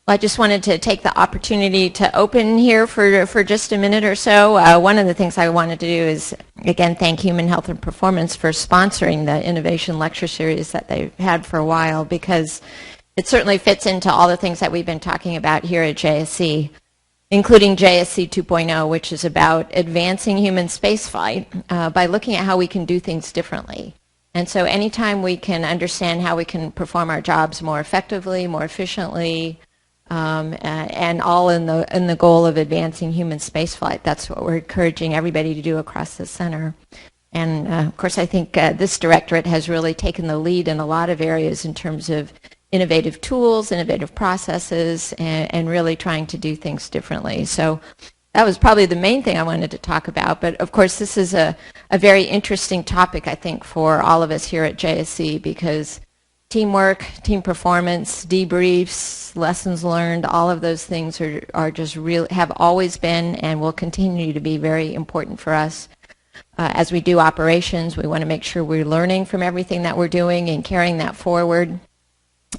I just wanted to take the opportunity to open here for just a minute or so. One of the things I wanted to do is, again, thank Human Health and Performance for sponsoring the Innovation Lecture Series that they've had for a while, because it certainly fits into all the things that we've been talking about here at JSC, including JSC 2.0, which is about advancing human spaceflight by looking at how we can do things differently. And so anytime we can understand how we can perform our jobs more effectively, more efficiently, and all in the goal of advancing human spaceflight. That's what we're encouraging everybody to do across the center. And of course, I think this directorate has really taken the lead in a lot of areas in terms of innovative tools, innovative processes, and really trying to do things differently. So that was probably the main thing I wanted to talk about. But of course, this is a very interesting topic, I think, for all of us here at JSC, because teamwork, team performance, debriefs, lessons learned, all of those things are just real, have always been and will continue to be very important for us. As we do operations, we want to make sure we're learning from everything that we're doing and carrying that forward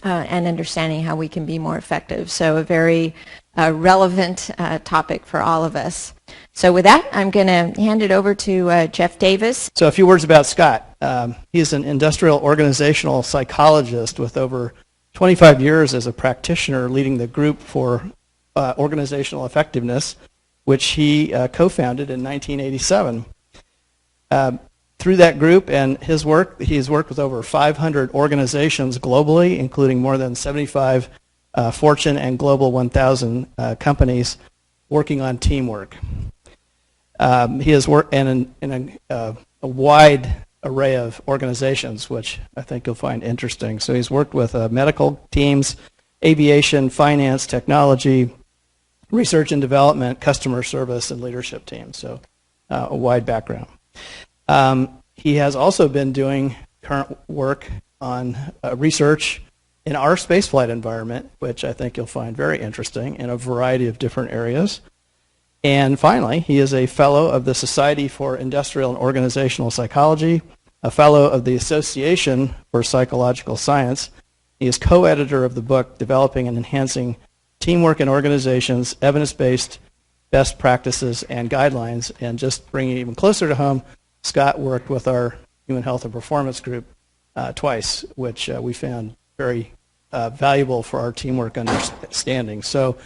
and understanding how we can be more effective. So a very relevant topic for all of us. So with that, I'm going to hand it over to Jeff Davis. So a few words about Scott. He's an industrial organizational psychologist with over 25 years as a practitioner leading the group for organizational effectiveness, which he co-founded in 1987. Through that group and his work, he's worked with over 500 organizations globally, including more than 75 Fortune and Global 1000 companies working on teamwork. He has worked in a wide array of organizations, which I think you'll find interesting. So he's worked with medical teams, aviation, finance, technology, research and development, customer service, and leadership teams. So a wide background. He has also been doing current work on research in our spaceflight environment, which I think you'll find very interesting in a variety of different areas. And finally, he is a fellow of the Society for Industrial and Organizational Psychology, a fellow of the Association for Psychological Science. He is co-editor of the book, Developing and Enhancing Teamwork in Organizations, Evidence-Based Best Practices and Guidelines. And just bringing it even closer to home, Scott worked with our Human Health and Performance group twice, which we found very valuable for our teamwork understanding. So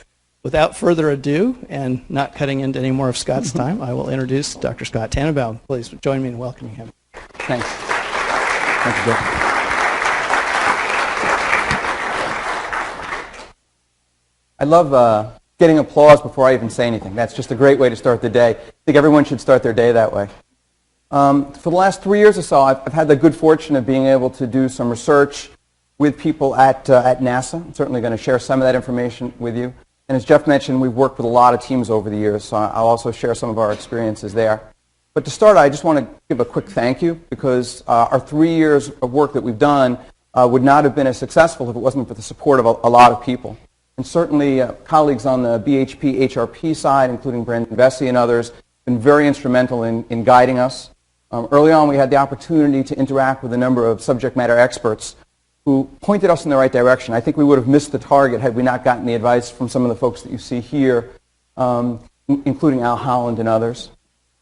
without further ado, and not cutting into any more of Scott's time, I will introduce Dr. Scott Tannenbaum. Please join me in welcoming him. Thanks. Thank you, Bill. I love getting applause before I even say anything. That's just a great way to start the day. I think everyone should start their day that way. For the last 3 years or so, I've had the good fortune of being able to do some research with people at NASA. I'm certainly going to share some of that information with you. And as Jeff mentioned, we've worked with a lot of teams over the years, so I'll also share some of our experiences there. But to start, I just want to give a quick thank you, because our 3 years of work that we've done would not have been as successful if it wasn't for the support of a lot of people. And certainly colleagues on the BHP, HRP side, including Brandon Vesey and others, have been very instrumental in guiding us. Early on, we had the opportunity to interact with a number of subject matter experts who pointed us in the right direction. I think we would have missed the target had we not gotten the advice from some of the folks that you see here, including Al Holland and others.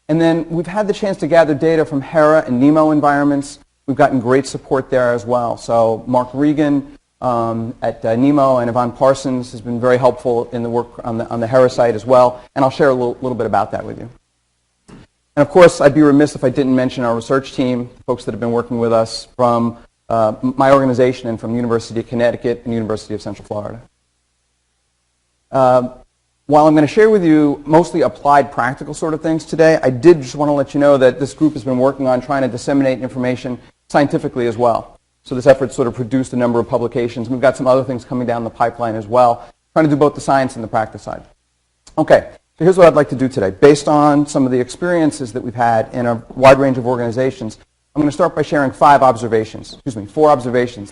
And then we've had the chance to gather data from Hera and NEMO environments. We've gotten great support there as well. So Mark Regan at NEMO and Yvonne Parsons has been very helpful in the work on the Hera site as well, and I'll share a little bit about that with you. And of course, I'd be remiss if I didn't mention our research team, folks that have been working with us from my organization and from University of Connecticut and University of Central Florida. While I'm going to share with you mostly applied practical sort of things today, I did just want to let you know that this group has been working on trying to disseminate information scientifically as well. So this effort sort of produced a number of publications. We've got some other things coming down the pipeline as well, trying to do both the science and the practice side. Okay, so here's what I'd like to do today. Based on some of the experiences that we've had in a wide range of organizations, I'm going to start by sharing four observations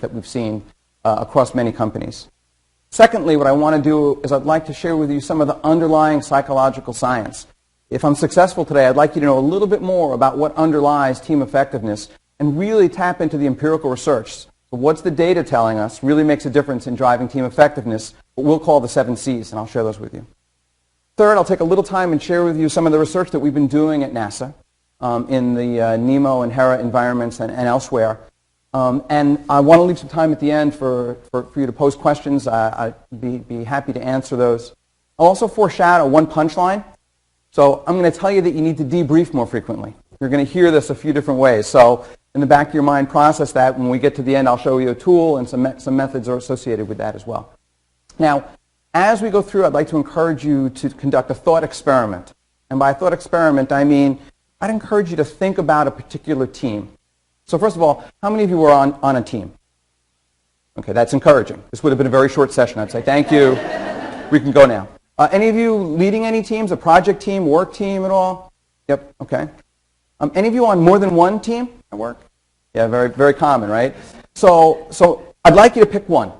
that we've seen across many companies. Secondly, what I want to do is I'd like to share with you some of the underlying psychological science. If I'm successful today, I'd like you to know a little bit more about what underlies team effectiveness and really tap into the empirical research So what's the data telling us really makes a difference in driving team effectiveness, what we'll call the 7 C's, and I'll share those with you. Third, I'll take a little time and share with you some of the research that we've been doing at NASA in the NEMO and HERA environments and elsewhere. And I want to leave some time at the end for you to pose questions. I'd be happy to answer those. I'll also foreshadow one punchline. So I'm going to tell you that you need to debrief more frequently. You're going to hear this a few different ways. So in the back of your mind, process that. When we get to the end, I'll show you a tool and some methods are associated with that as well. Now, as we go through, I'd like to encourage you to conduct a thought experiment. And by thought experiment, I mean I'd encourage you to think about a particular team. So first of all, how many of you were on a team? Okay, that's encouraging. This would have been a very short session. I'd say thank you. We can go now. Any of you leading any teams, a project team, work team at all? Yep, okay. Any of you on more than one team at work? Yeah, very, very common, right? So I'd like you to pick one.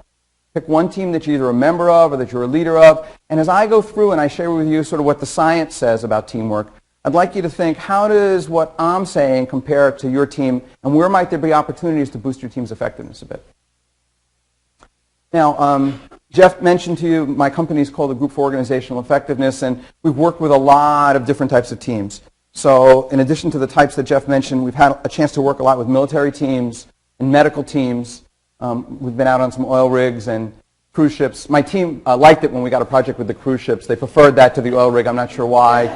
Pick one team that you're either a member of or that you're a leader of. And as I go through and I share with you sort of what the science says about teamwork, I'd like you to think, how does what I'm saying compare to your team, and where might there be opportunities to boost your team's effectiveness a bit? Now, Jeff mentioned to you my company is called the Group for Organizational Effectiveness, and we've worked with a lot of different types of teams. So in addition to the types that Jeff mentioned, we've had a chance to work a lot with military teams and medical teams. We've been out on some oil rigs and cruise ships. My team liked it when we got a project with the cruise ships. They preferred that to the oil rig. I'm not sure why.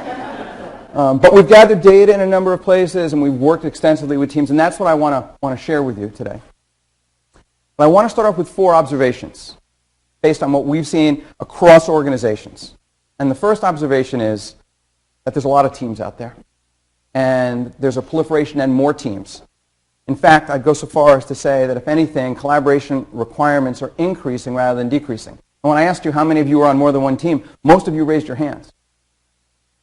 But we've gathered data in a number of places, and we've worked extensively with teams, and that's what I want to share with you today. But I want to start off with 4 observations based on what we've seen across organizations. And the first observation is that there's a lot of teams out there, and there's a proliferation and more teams. In fact, I'd go so far as to say that if anything, collaboration requirements are increasing rather than decreasing. And when I asked you how many of you are on more than one team, most of you raised your hands.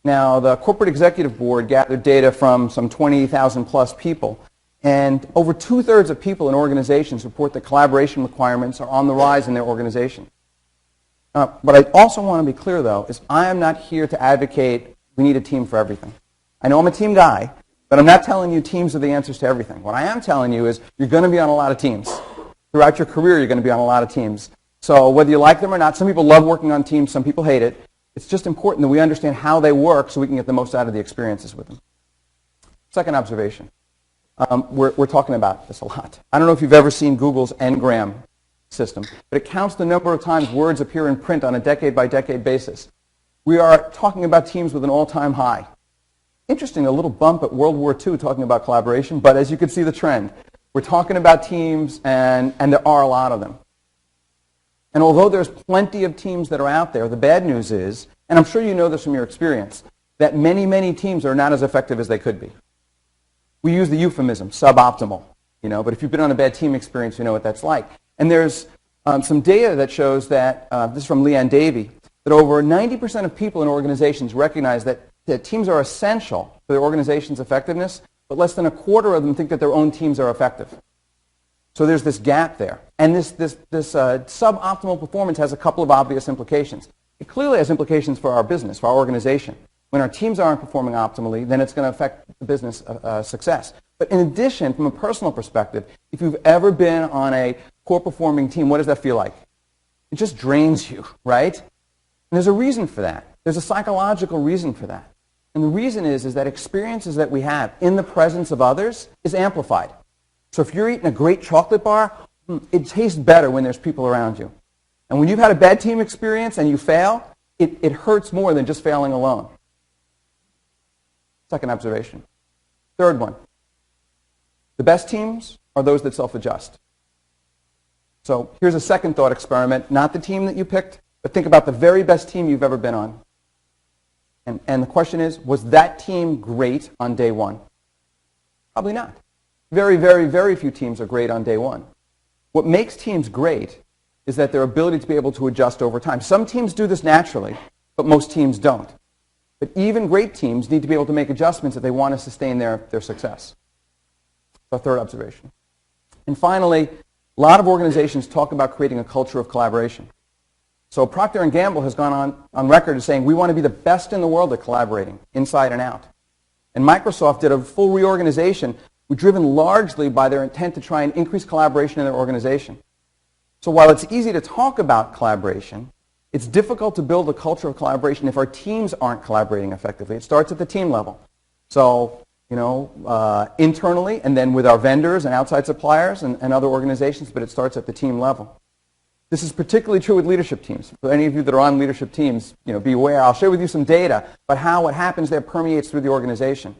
Now, the Corporate Executive Board gathered data from some 20,000 plus people, and over 2/3 of people in organizations report that collaboration requirements are on the rise in their organization. But I also want to be clear, though, is I am not here to advocate we need a team for everything. I know I'm a team guy, but I'm not telling you teams are the answers to everything. What I am telling you is you're going to be on a lot of teams. Throughout your career, you're going to be on a lot of teams. So whether you like them or not, some people love working on teams, some people hate it. It's just important that we understand how they work so we can get the most out of the experiences with them. Second observation. We're talking about this a lot. I don't know if you've ever seen Google's Ngram system, but it counts the number of times words appear in print on a decade-by-decade basis. We are talking about teams with an all-time high. Interesting, a little bump at World War II talking about collaboration, but as you can see the trend, we're talking about teams, and there are a lot of them. And although there's plenty of teams that are out there, the bad news is, and I'm sure you know this from your experience, that many, many teams are not as effective as they could be. We use the euphemism, suboptimal, but if you've been on a bad team experience, you know what that's like. And there's some data that shows that, this is from Leanne Davey, that over 90% of people in organizations recognize that teams are essential for their organization's effectiveness, but less than 1/4 of them think that their own teams are effective. So there's this gap there. And this suboptimal performance has a couple of obvious implications. It clearly has implications for our business, for our organization. When our teams aren't performing optimally, then it's going to affect the business success. But in addition, from a personal perspective, if you've ever been on a poor-performing team, what does that feel like? It just drains you, right? And there's a reason for that. There's a psychological reason for that. And the reason is that experiences that we have in the presence of others is amplified. So if you're eating a great chocolate bar, it tastes better when there's people around you. And when you've had a bad team experience and you fail, it hurts more than just failing alone. Second observation. Third one. The best teams are those that self-adjust. So here's a second thought experiment. Not the team that you picked, but think about the very best team you've ever been on. And the question is, was that team great on day one? Probably not. Very, very, very few teams are great on day one. What makes teams great is that their ability to be able to adjust over time. Some teams do this naturally, but most teams don't. But even great teams need to be able to make adjustments if they want to sustain their success. The third observation. And finally, a lot of organizations talk about creating a culture of collaboration. So Procter & Gamble has gone on record as saying we want to be the best in the world at collaborating, inside and out. And Microsoft did a full reorganization were driven largely by their intent to try and increase collaboration in their organization. So while it's easy to talk about collaboration, it's difficult to build a culture of collaboration if our teams aren't collaborating effectively. It starts at the team level. So, internally, and then with our vendors and outside suppliers and other organizations, but it starts at the team level. This is particularly true with leadership teams. For any of you that are on leadership teams, be aware. I'll share with you some data about how what happens there permeates through the organization.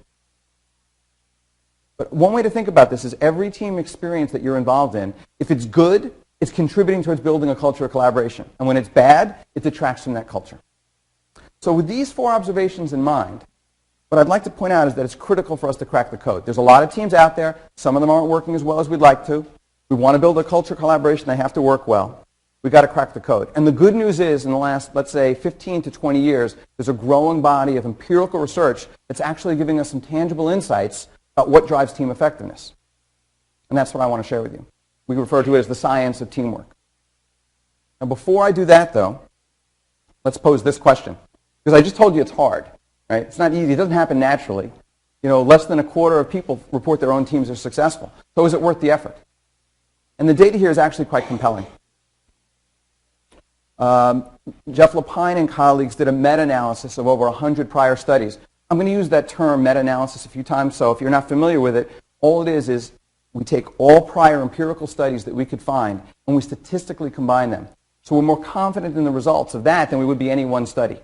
But one way to think about this is every team experience that you're involved in, if it's good, it's contributing towards building a culture of collaboration. And when it's bad, it detracts from that culture. So with these 4 observations in mind, what I'd like to point out is that it's critical for us to crack the code. There's a lot of teams out there. Some of them aren't working as well as we'd like to. We want to build a culture of collaboration. They have to work well. We've got to crack the code. And the good news is in the last, let's say, 15 to 20 years, there's a growing body of empirical research that's actually giving us some tangible insights about what drives team effectiveness. And that's what I want to share with you. We refer to it as the science of teamwork. Now, before I do that, though, let's pose this question. Because I just told you it's hard. Right? It's not easy. It doesn't happen naturally. Less than a quarter of people report their own teams are successful. So is it worth the effort? And the data here is actually quite compelling. Jeff Lapine and colleagues did a meta-analysis of over 100 prior studies. I'm going to use that term meta-analysis a few times, so if you're not familiar with it, all it is we take all prior empirical studies that we could find and we statistically combine them. So we're more confident in the results of that than we would be any one study.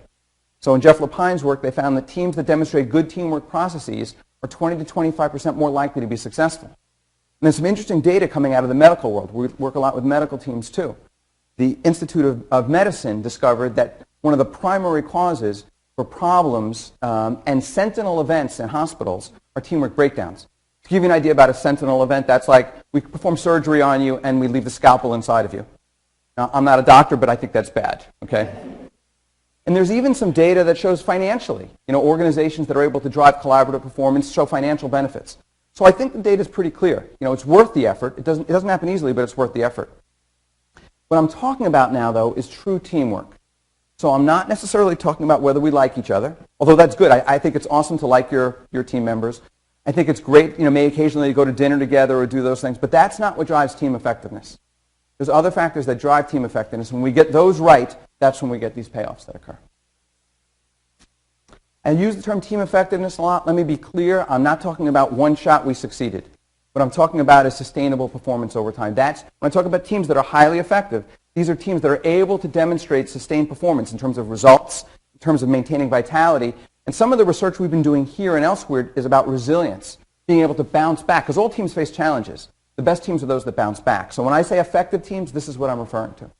So in Jeff Lapine's work, they found that teams that demonstrate good teamwork processes are 20 to 25% more likely to be successful. And there's some interesting data coming out of the medical world. We work a lot with medical teams too. The Institute of Medicine discovered that one of the primary causes for problems and sentinel events in hospitals are teamwork breakdowns. To give you an idea about a sentinel event, that's like we perform surgery on you and we leave the scalpel inside of you. Now, I'm not a doctor, but I think that's bad, okay? And there's even some data that shows financially, organizations that are able to drive collaborative performance show financial benefits. So I think the data is pretty clear. It's worth the effort. It doesn't happen easily, but it's worth the effort. What I'm talking about now, though, is true teamwork. So I'm not necessarily talking about whether we like each other, although that's good. I think it's awesome to like your team members. I think it's great, may occasionally go to dinner together or do those things, but that's not what drives team effectiveness. There's other factors that drive team effectiveness. When we get those right, that's when we get these payoffs that occur. I use the term team effectiveness a lot. Let me be clear. I'm not talking about one shot we succeeded. What I'm talking about is sustainable performance over time. When I talk about teams that are highly effective, these are teams that are able to demonstrate sustained performance in terms of results, in terms of maintaining vitality. And some of the research we've been doing here and elsewhere is about resilience, being able to bounce back, because all teams face challenges. The best teams are those that bounce back. So when I say effective teams, this is what I'm referring to.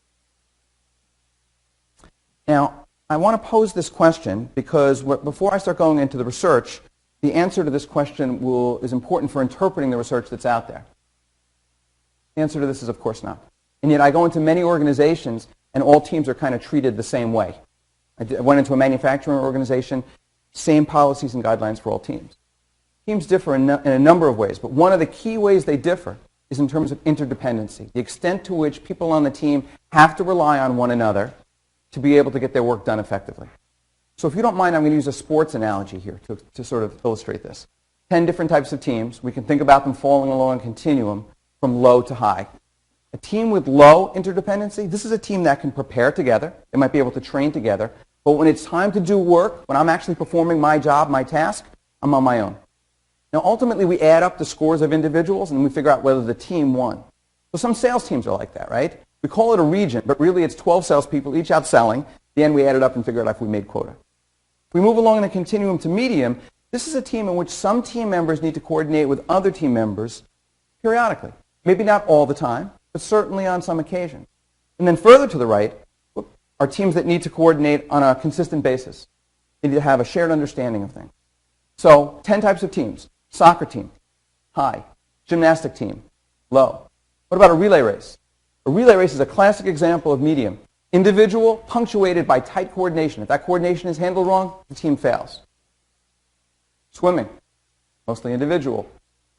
Now, I want to pose this question because before I start going into the research, the answer to this question is important for interpreting the research that's out there. The answer to this is, of course, not. And yet I go into many organizations, and all teams are kind of treated the same way. I went into a manufacturing organization, same policies and guidelines for all teams. Teams differ in a number of ways, but one of the key ways they differ is in terms of interdependency, the extent to which people on the team have to rely on one another to be able to get their work done effectively. So if you don't mind, I'm going to use a sports analogy here to sort of illustrate this. 10 different types of teams. We can think about them falling along a continuum from low to high. A team with low interdependency, this is a team that can prepare together. They might be able to train together. But when it's time to do work, when I'm actually performing my job, my task, I'm on my own. Now, ultimately, we add up the scores of individuals and we figure out whether the team won. So some sales teams are like that, right? We call it a region, but really it's 12 salespeople, each out selling. At the end, we add it up and figure out if we made quota. If we move along in the continuum to medium, this is a team in which some team members need to coordinate with other team members periodically. Maybe not all the time, but certainly on some occasion. And then further to the right are teams that need to coordinate on a consistent basis. They need to have a shared understanding of things. So 10 types of teams. Soccer team, high. Gymnastic team, low. What about a relay race? A relay race is a classic example of medium. Individual, punctuated by tight coordination. If that coordination is handled wrong, the team fails. Swimming, mostly individual.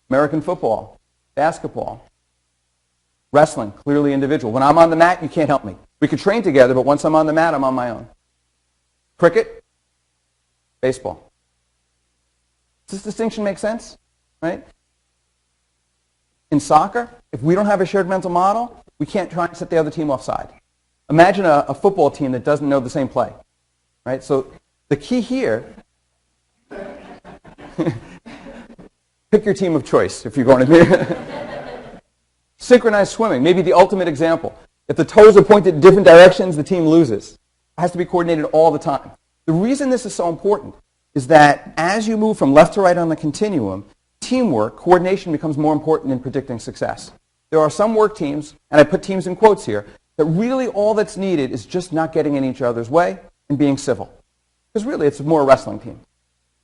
American football, basketball. Wrestling, clearly individual. When I'm on the mat, you can't help me. We could train together, but once I'm on the mat, I'm on my own. Cricket, baseball. Does this distinction make sense? Right? In soccer, if we don't have a shared mental model, we can't try and set the other team offside. Imagine a football team that doesn't know the same play, right? So the key here, pick your team of choice if you're going to be. Synchronized swimming, maybe the ultimate example. If the toes are pointed in different directions, the team loses. It has to be coordinated all the time. The reason this is so important is that as you move from left to right on the continuum, teamwork, coordination becomes more important in predicting success. There are some work teams, and I put teams in quotes here, that really all that's needed is just not getting in each other's way and being civil. Because really it's more a wrestling team.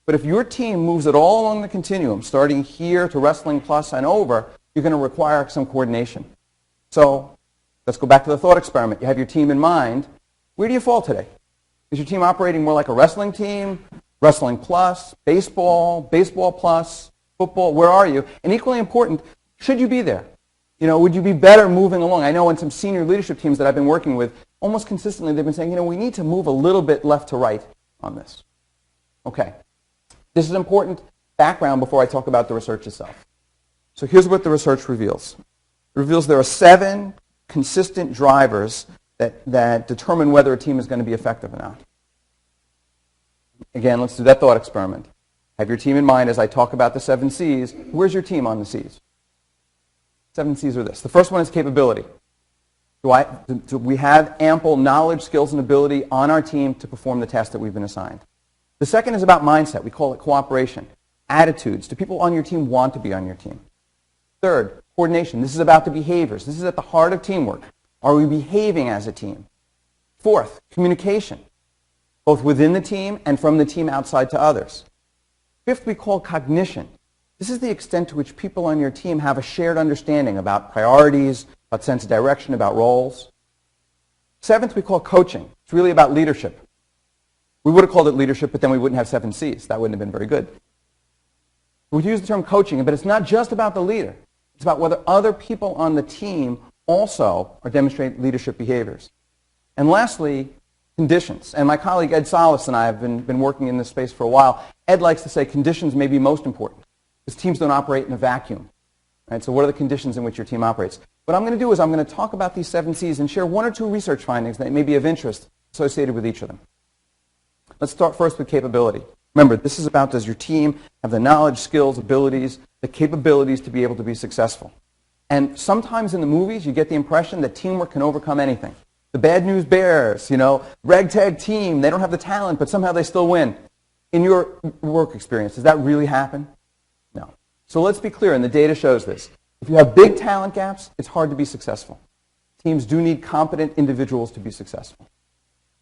But if your team moves it all along the continuum, starting here to wrestling plus and over, you're going to require some coordination. So let's go back to the thought experiment. You have your team in mind. Where do you fall today? Is your team operating more like a wrestling team, wrestling plus, baseball, baseball plus, football? Where are you? And equally important, should you be there? You know, would you be better moving along? I know in some senior leadership teams that I've been working with, almost consistently they've been saying, you know, we need to move a little bit left to right on this. Okay. This is important background before I talk about the research itself. So here's what the research reveals. It reveals there are 7 consistent drivers that determine whether a team is going to be effective or not. Again, let's do that thought experiment. Have your team in mind as I talk about the 7 C's. Where's your team on the C's? 7 C's are this. The first one is capability. Do we have ample knowledge, skills, and ability on our team to perform the task that we've been assigned? The second is about mindset. We call it cooperation. Attitudes. Do people on your team want to be on your team? Third, coordination. This is about the behaviors. This is at the heart of teamwork. Are we behaving as a team? Fourth, communication, both within the team and from the team outside to others. Fifth, we call cognition. This is the extent to which people on your team have a shared understanding about priorities, about sense of direction, about roles. Seventh, we call coaching. It's really about leadership. We would have called it leadership, but then we wouldn't have 7 C's. That wouldn't have been very good. We'd use the term coaching, but it's not just about the leader. It's about whether other people on the team also are demonstrating leadership behaviors. And lastly, conditions. And my colleague Ed Solis and I have been working in this space for a while. Ed likes to say conditions may be most important because teams don't operate in a vacuum. Right? So what are the conditions in which your team operates? What I'm going to do is I'm going to talk about these 7 C's and share 1 or 2 research findings that may be of interest associated with each of them. Let's start first with capability. Remember, this is about does your team have the knowledge, skills, abilities, the capabilities to be able to be successful. And sometimes in the movies you get the impression that teamwork can overcome anything. The Bad News Bears, you know, ragtag team, they don't have the talent, but somehow they still win. In your work experience, does that really happen? No. So let's be clear, and the data shows this. If you have big talent gaps, it's hard to be successful. Teams do need competent individuals to be successful.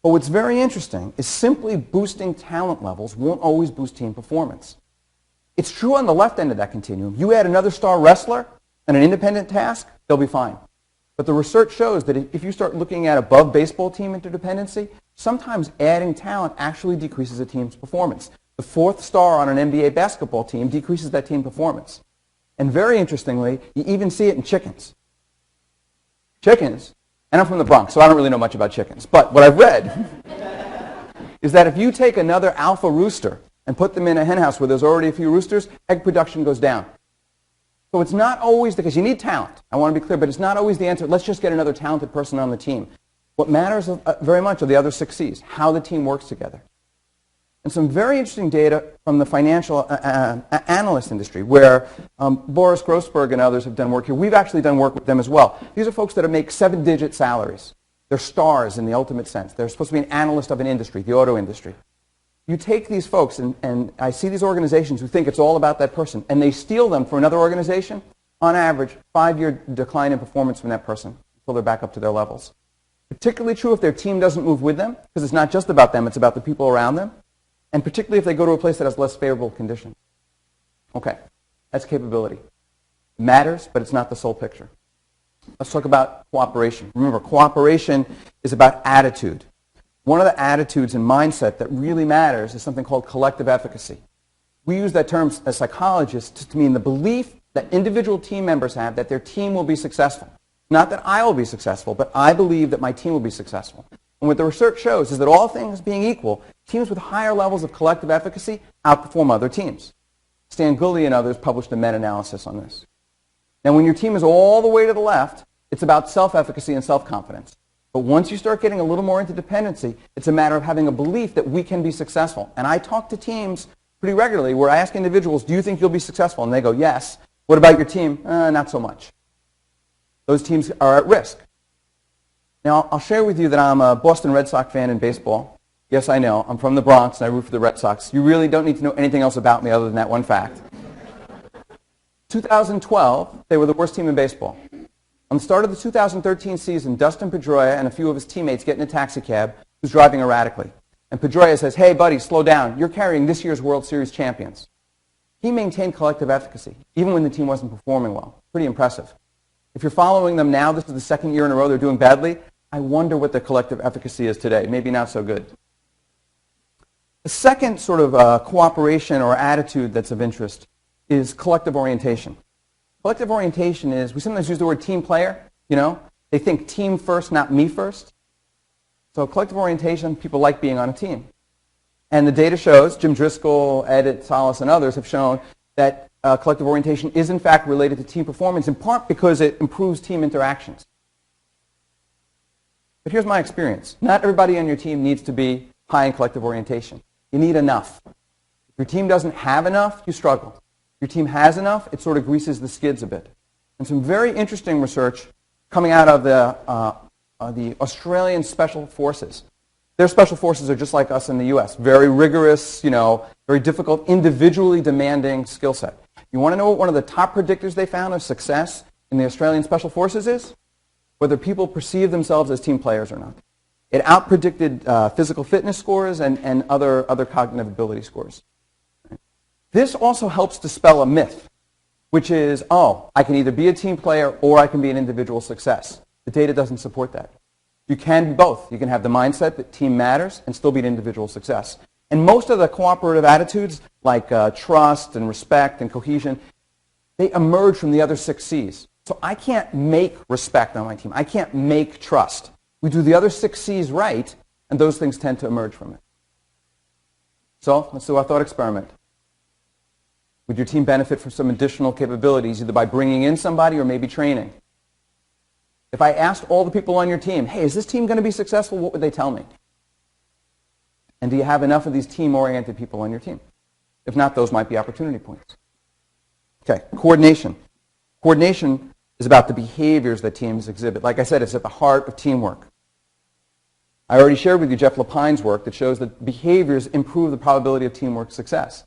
But what's very interesting is simply boosting talent levels won't always boost team performance. It's true on the left end of that continuum. You add another star wrestler and an independent task, they'll be fine. But the research shows that if you start looking at above baseball team interdependency, sometimes adding talent actually decreases a team's performance. The 4th star on an NBA basketball team decreases that team performance. And very interestingly, you even see it in chickens. Chickens, and I'm from the Bronx, so I don't really know much about chickens, but what I've read is that if you take another alpha rooster and put them in a hen house where there's already a few roosters, egg production goes down. So it's not always, because you need talent, I want to be clear, but it's not always the answer, let's just get another talented person on the team. What matters very much are the other 6 C's, how the team works together. And some very interesting data from the financial analyst industry where Boris Grossberg and others have done work here. We've actually done work with them as well. These are folks that make 7-digit salaries. They're stars in the ultimate sense. They're supposed to be an analyst of an industry, the auto industry. You take these folks, and I see these organizations who think it's all about that person, and they steal them for another organization, on average, 5-year decline in performance from that person until they're back up to their levels. Particularly true if their team doesn't move with them, because it's not just about them, it's about the people around them. And particularly if they go to a place that has less favorable conditions. Okay, that's capability. It matters, but it's not the sole picture. Let's talk about cooperation. Remember, cooperation is about attitude. One of the attitudes and mindset that really matters is something called collective efficacy. We use that term as psychologists to mean the belief that individual team members have that their team will be successful. Not that I will be successful, but I believe that my team will be successful. And what the research shows is that all things being equal, teams with higher levels of collective efficacy outperform other teams. Stan Gulley and others published a meta-analysis on this. Now, when your team is all the way to the left, it's about self-efficacy and self-confidence. But once you start getting a little more into dependency, it's a matter of having a belief that we can be successful. And I talk to teams pretty regularly where I ask individuals, do you think you'll be successful? And they go, yes. What about your team? Not so much. Those teams are at risk. Now, I'll share with you that I'm a Boston Red Sox fan in baseball. Yes, I know. I'm from the Bronx, and I root for the Red Sox. You really don't need to know anything else about me other than that one fact. 2012, they were the worst team in baseball. On the start of the 2013 season, Dustin Pedroia and a few of his teammates get in a taxi cab who's driving erratically. And Pedroia says, hey, buddy, slow down. You're carrying this year's World Series champions. He maintained collective efficacy, even when the team wasn't performing well. Pretty impressive. If you're following them now, this is the second year in a row they're doing badly, I wonder what their collective efficacy is today. Maybe not so good. The second sort of cooperation or attitude that's of interest is collective orientation. Collective orientation is, we sometimes use the word team player, you know. They think team first, not me first. So collective orientation, people like being on a team. And the data shows, Jim Driscoll, Ed Salas, and others have shown that collective orientation is in fact related to team performance, in part because it improves team interactions. But here's my experience. Not everybody on your team needs to be high in collective orientation. You need enough. If your team doesn't have enough, you struggle. If your team has enough, it sort of greases the skids a bit. And some very interesting research coming out of the Australian Special Forces. Their special forces are just like us in the U.S. Very rigorous, you know, very difficult, individually demanding skill set. You want to know what one of the top predictors they found of success in the Australian Special Forces is? Whether people perceive themselves as team players or not. It outpredicted physical fitness scores and other cognitive ability scores. This also helps dispel a myth, which is, oh, I can either be a team player or I can be an individual success. The data doesn't support that. You can be both. You can have the mindset that team matters and still be an individual success. And most of the cooperative attitudes, like trust and respect and cohesion, they emerge from the other 6 C's. So I can't make respect on my team. I can't make trust. We do the other 6 C's right, and those things tend to emerge from it. So let's do our thought experiment. Would your team benefit from some additional capabilities, either by bringing in somebody or maybe training? If I asked all the people on your team, hey, is this team going to be successful, what would they tell me? And do you have enough of these team-oriented people on your team? If not, those might be opportunity points. Okay, coordination. Coordination is about the behaviors that teams exhibit. Like I said, it's at the heart of teamwork. I already shared with you Jeff Lapine's work that shows that behaviors improve the probability of teamwork success.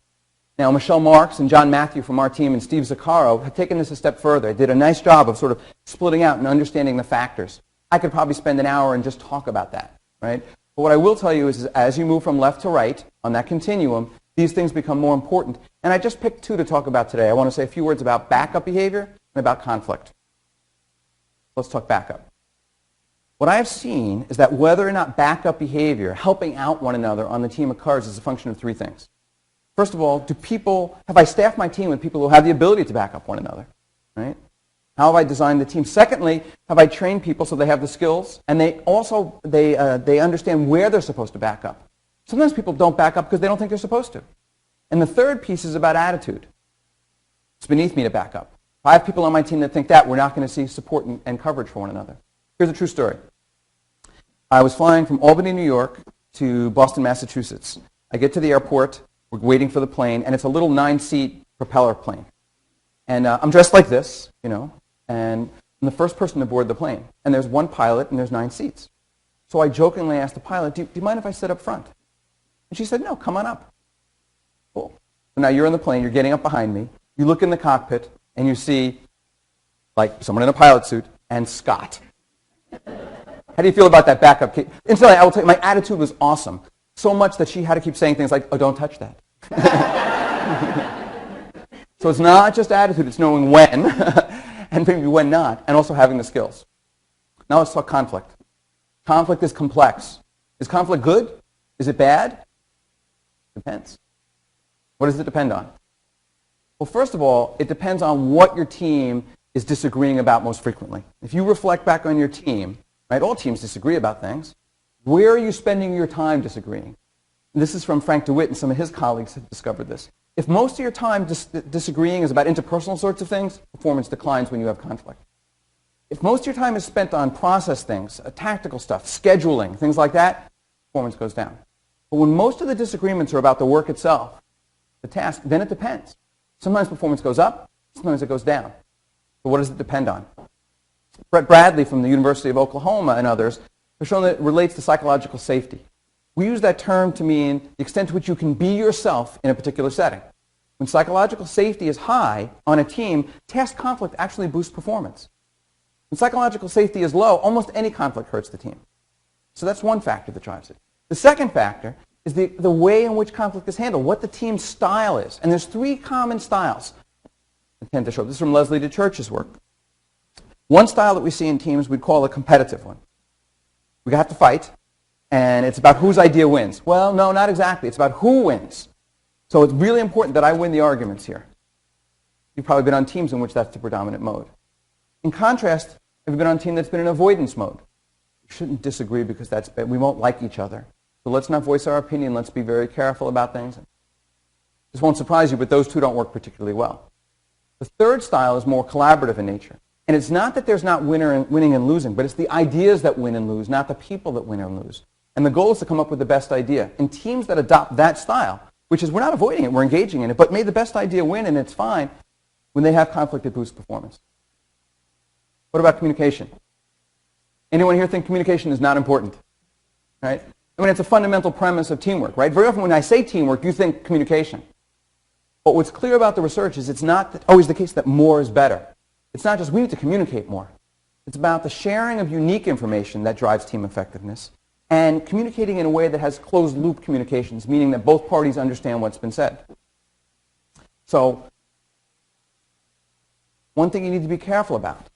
Now, Michelle Marks and John Matthew from our team and Steve Zaccaro have taken this a step further. They did a nice job of sort of splitting out and understanding the factors. I could probably spend an hour and just talk about that, right? But what I will tell you is as you move from left to right on that continuum, these things become more important. And I just picked 2 to talk about today. I want to say a few words about backup behavior and about conflict. Let's talk backup. What I have seen is that whether or not backup behavior, helping out one another on the team occurs, is a function of 3 things. First of all, have I staffed my team with people who have the ability to back up one another? Right? How have I designed the team? Secondly, have I trained people so they have the skills and they understand where they're supposed to back up? Sometimes people don't back up because they don't think they're supposed to. And the third piece is about attitude. It's beneath me to back up. If I have people on my team that think that, we're not going to see support and coverage for one another. Here's a true story. I was flying from Albany, New York to Boston, Massachusetts. I get to the airport. We're waiting for the plane, and it's a little 9-seat propeller plane. And I'm dressed like this, you know, and I'm the first person to board the plane. And there's one pilot, and there's 9 seats. So I jokingly asked the pilot, do you mind if I sit up front? And she said, no, come on up. Cool. So now you're in the plane, you're getting up behind me. You look in the cockpit, and you see, like, someone in a pilot suit and Scott. How do you feel about that backup? Instantly, I will tell you, my attitude was awesome. So much that she had to keep saying things like, oh, don't touch that. So it's not just attitude, it's knowing when, and maybe when not, and also having the skills. Now let's talk conflict. Conflict is complex. Is conflict good? Is it bad? Depends. What does it depend on? Well, first of all, it depends on what your team is disagreeing about most frequently. If you reflect back on your team, right, all teams disagree about things. Where are you spending your time disagreeing? And this is from Frank DeWitt, and some of his colleagues have discovered this. If most of your time disagreeing is about interpersonal sorts of things, performance declines when you have conflict. If most of your time is spent on process things, tactical stuff, scheduling, things like that, performance goes down. But when most of the disagreements are about the work itself, the task, then it depends. Sometimes performance goes up, sometimes it goes down. But what does it depend on? Brett Bradley from the University of Oklahoma and others have shown that it relates to psychological safety. We use that term to mean the extent to which you can be yourself in a particular setting. When psychological safety is high on a team, task conflict actually boosts performance. When psychological safety is low, almost any conflict hurts the team. So that's one factor that drives it. The second factor is the way in which conflict is handled, what the team's style is. And there's 3 common styles that tend to show up. This is from Leslie DeChurch's work. One style that we see in teams we'd call a competitive one. We have to fight, and it's about whose idea wins. Well, no, not exactly. It's about who wins. So it's really important that I win the arguments here. You've probably been on teams in which that's the predominant mode. In contrast, have you been on a team that's been in avoidance mode? We shouldn't disagree because that's bad. We won't like each other. So let's not voice our opinion. Let's be very careful about things. This won't surprise you, but those two don't work particularly well. The third style is more collaborative in nature. And it's not that there's not winning and losing, but it's the ideas that win and lose, not the people that win and lose. And the goal is to come up with the best idea. And teams that adopt that style, which is we're not avoiding it, we're engaging in it, but may the best idea win and it's fine, when they have conflict, it boosts performance. What about communication? Anyone here think communication is not important? Right? I mean, it's a fundamental premise of teamwork, right? Very often when I say teamwork, you think communication. But what's clear about the research is it's not always the case that more is better. It's not just we need to communicate more. It's about the sharing of unique information that drives team effectiveness and communicating in a way that has closed-loop communications, meaning that both parties understand what's been said. So one thing you need to be careful about,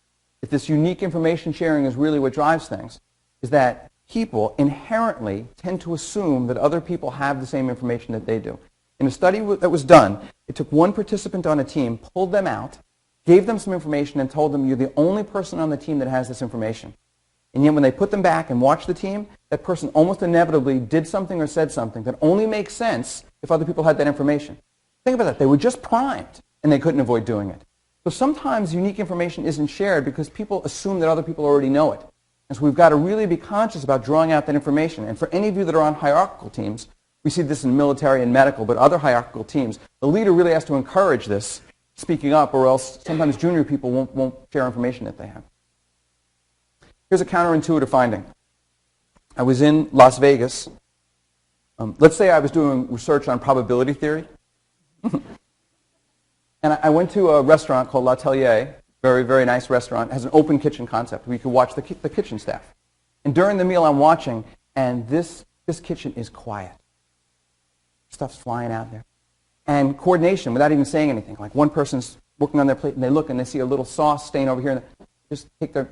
if this unique information sharing is really what drives things, is that people inherently tend to assume that other people have the same information that they do. In a study that was done, it took one participant on a team, pulled them out, gave them some information, and told them you're the only person on the team that has this information. And yet when they put them back and watched the team, that person almost inevitably did something or said something that only makes sense if other people had that information. Think about that. They were just primed, and they couldn't avoid doing it. So sometimes unique information isn't shared because people assume that other people already know it. And so we've got to really be conscious about drawing out that information. And for any of you that are on hierarchical teams, we see this in military and medical, but other hierarchical teams, the leader really has to encourage this, speaking up, or else sometimes junior people won't share information that they have. Here's a counterintuitive finding. I was in Las Vegas. Let's say I was doing research on probability theory. And I went to a restaurant called L'Atelier, very, very nice restaurant. It has an open kitchen concept where you can watch the kitchen staff. And during the meal I'm watching, and this kitchen is quiet. Stuff's flying out there. And coordination without even saying anything. Like one person's working on their plate and they look and they see a little sauce stain over here and they just clear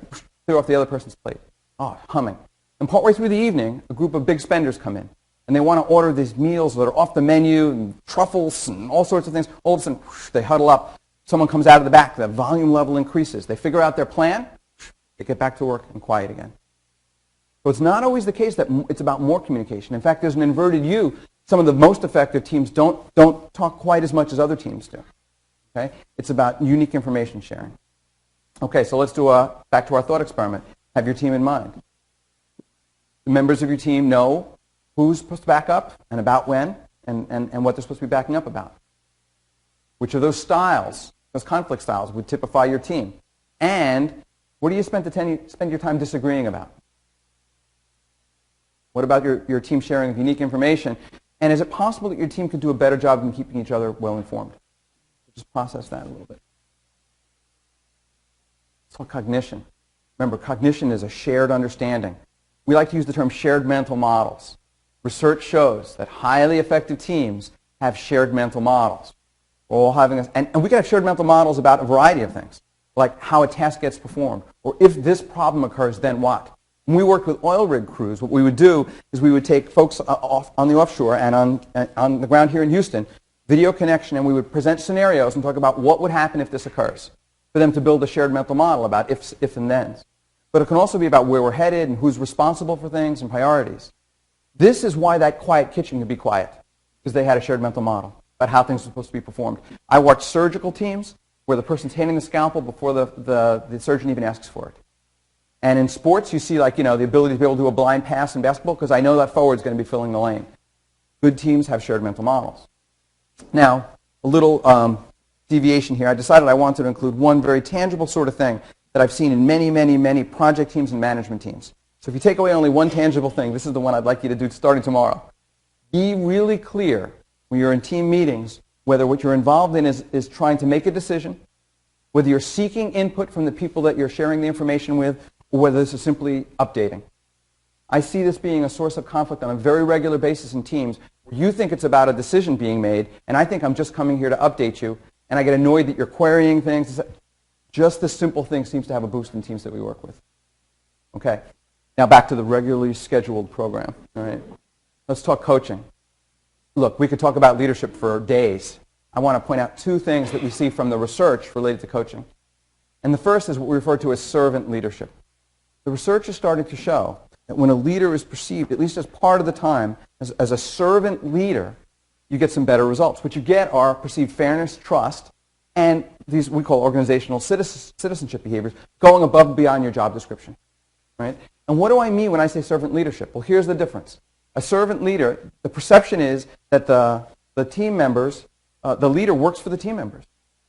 off the other person's plate. Oh, humming. And partway through the evening, a group of big spenders come in. And they want to order these meals that are off the menu, and truffles and all sorts of things. All of a sudden, whoosh, they huddle up. Someone comes out of the back. The volume level increases. They figure out their plan. Whoosh, they get back to work and quiet again. So it's not always the case that it's about more communication. In fact, there's an inverted U. Some of the most effective teams don't talk quite as much as other teams do. Okay? It's about unique information sharing. Okay, so let's do back to our thought experiment. Have your team in mind. The members of your team know who's supposed to back up and about when and what they're supposed to be backing up about. Which of those styles, those conflict styles, would typify your team? And what do you spend your time disagreeing about? What about your team sharing of unique information? And is it possible that your team could do a better job in keeping each other well informed? Just process that a little bit. It's called cognition. Remember, cognition is a shared understanding. We like to use the term shared mental models. Research shows that highly effective teams have shared mental models. We're all having this, and we can have shared mental models about a variety of things, like how a task gets performed, or if this problem occurs, then what? When we worked with oil rig crews, what we would do is we would take folks on the offshore and on the ground here in Houston, video connection, and we would present scenarios and talk about what would happen if this occurs, for them to build a shared mental model about ifs and thens. But it can also be about where we're headed and who's responsible for things and priorities. This is why that quiet kitchen could be quiet, because they had a shared mental model. about how things are supposed to be performed. I watch surgical teams where the person's handing the scalpel before the surgeon even asks for it. And in sports, you see, like, the ability to be able to do a blind pass in basketball because I know that forward's going to be filling the lane. Good teams have shared mental models. Now, a little deviation here. I decided I wanted to include one very tangible sort of thing that I've seen in many, many, many project teams and management teams. So if you take away only one tangible thing, this is the one I'd like you to do starting tomorrow. Be really clear when you're in team meetings whether what you're involved in is trying to make a decision, whether you're seeking input from the people that you're sharing the information with, or whether this is simply updating. I see this being a source of conflict on a very regular basis in teams where you think it's about a decision being made, and I think I'm just coming here to update you, and I get annoyed that you're querying things. Just this simple thing seems to have a boost in teams that we work with. Okay, now back to the regularly scheduled program. All right, let's talk coaching. Look, we could talk about leadership for days. I want to point out two things that we see from the research related to coaching. And the first is what we refer to as servant leadership. The research is starting to show that when a leader is perceived, at least as part of the time, as a servant leader, you get some better results. What you get are perceived fairness, trust, and these we call organizational citizenship behaviors, going above and beyond your job description. Right? And what do I mean when I say servant leadership? Well, here's the difference. A servant leader, the perception is that the team members, the leader works for the team members.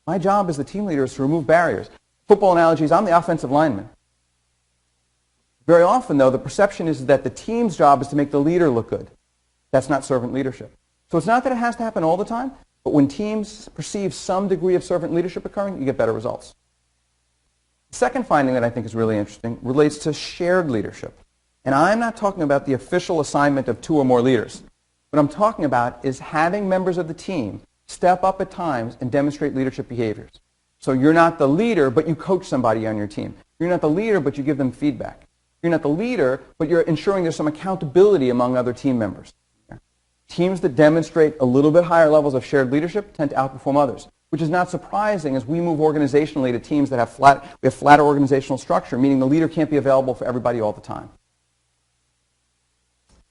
My job as the team leader is to remove barriers. Football analogies, I'm the offensive lineman. Very often, though, the perception is that the team's job is to make the leader look good. That's not servant leadership. So it's not that it has to happen all the time, but when teams perceive some degree of servant leadership occurring, you get better results. The second finding that I think is really interesting relates to shared leadership. And I'm not talking about the official assignment of 2 or more leaders. What I'm talking about is having members of the team step up at times and demonstrate leadership behaviors. So you're not the leader, but you coach somebody on your team. You're not the leader, but you give them feedback. You're not the leader, but you're ensuring there's some accountability among other team members. Teams that demonstrate a little bit higher levels of shared leadership tend to outperform others, which is not surprising as we move organizationally to teams that have flatter organizational structure, meaning the leader can't be available for everybody all the time.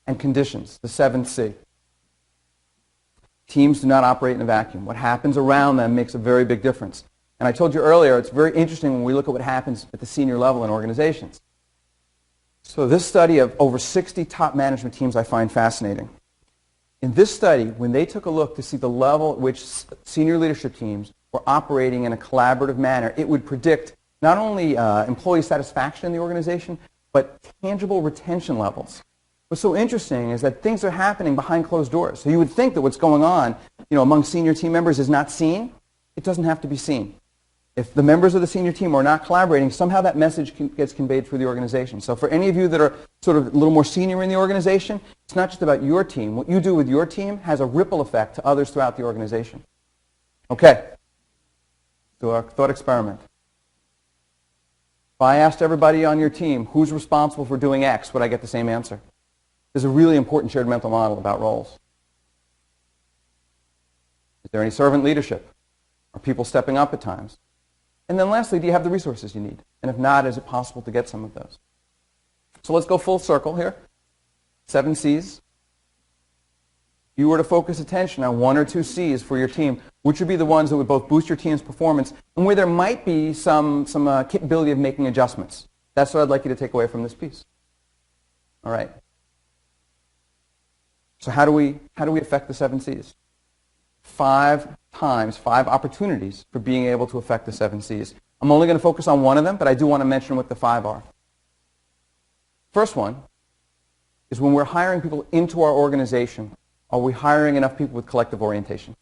And conditions, the 7th C. Teams do not operate in a vacuum. What happens around them makes a very big difference. And I told you earlier, it's very interesting when we look at what happens at the senior level in organizations. So this study of over 60 top management teams I find fascinating. In this study, when they took a look to see the level at which senior leadership teams were operating in a collaborative manner, it would predict not only employee satisfaction in the organization, but tangible retention levels. What's so interesting is that things are happening behind closed doors. So you would think that what's going on, among senior team members is not seen. It doesn't have to be seen. If the members of the senior team are not collaborating, somehow that message gets conveyed through the organization. So for any of you that are sort of a little more senior in the organization, it's not just about your team. What you do with your team has a ripple effect to others throughout the organization. Okay. So our thought experiment. If I asked everybody on your team, who's responsible for doing X, would I get the same answer? There's a really important shared mental model about roles. Is there any servant leadership? Are people stepping up at times? And then lastly, do you have the resources you need? And if not, is it possible to get some of those? So let's go full circle here. 7 C's. If you were to focus attention on 1 or 2 C's for your team, which would be the ones that would both boost your team's performance and where there might be some capability of making adjustments? That's what I'd like you to take away from this piece. All right. So how do we affect the 7 C's? 5 opportunities for being able to affect the 7 C's. I'm only going to focus on one of them, but I do want to mention what the 5 are. First one is when we're hiring people into our organization, are we hiring enough people with collective orientation?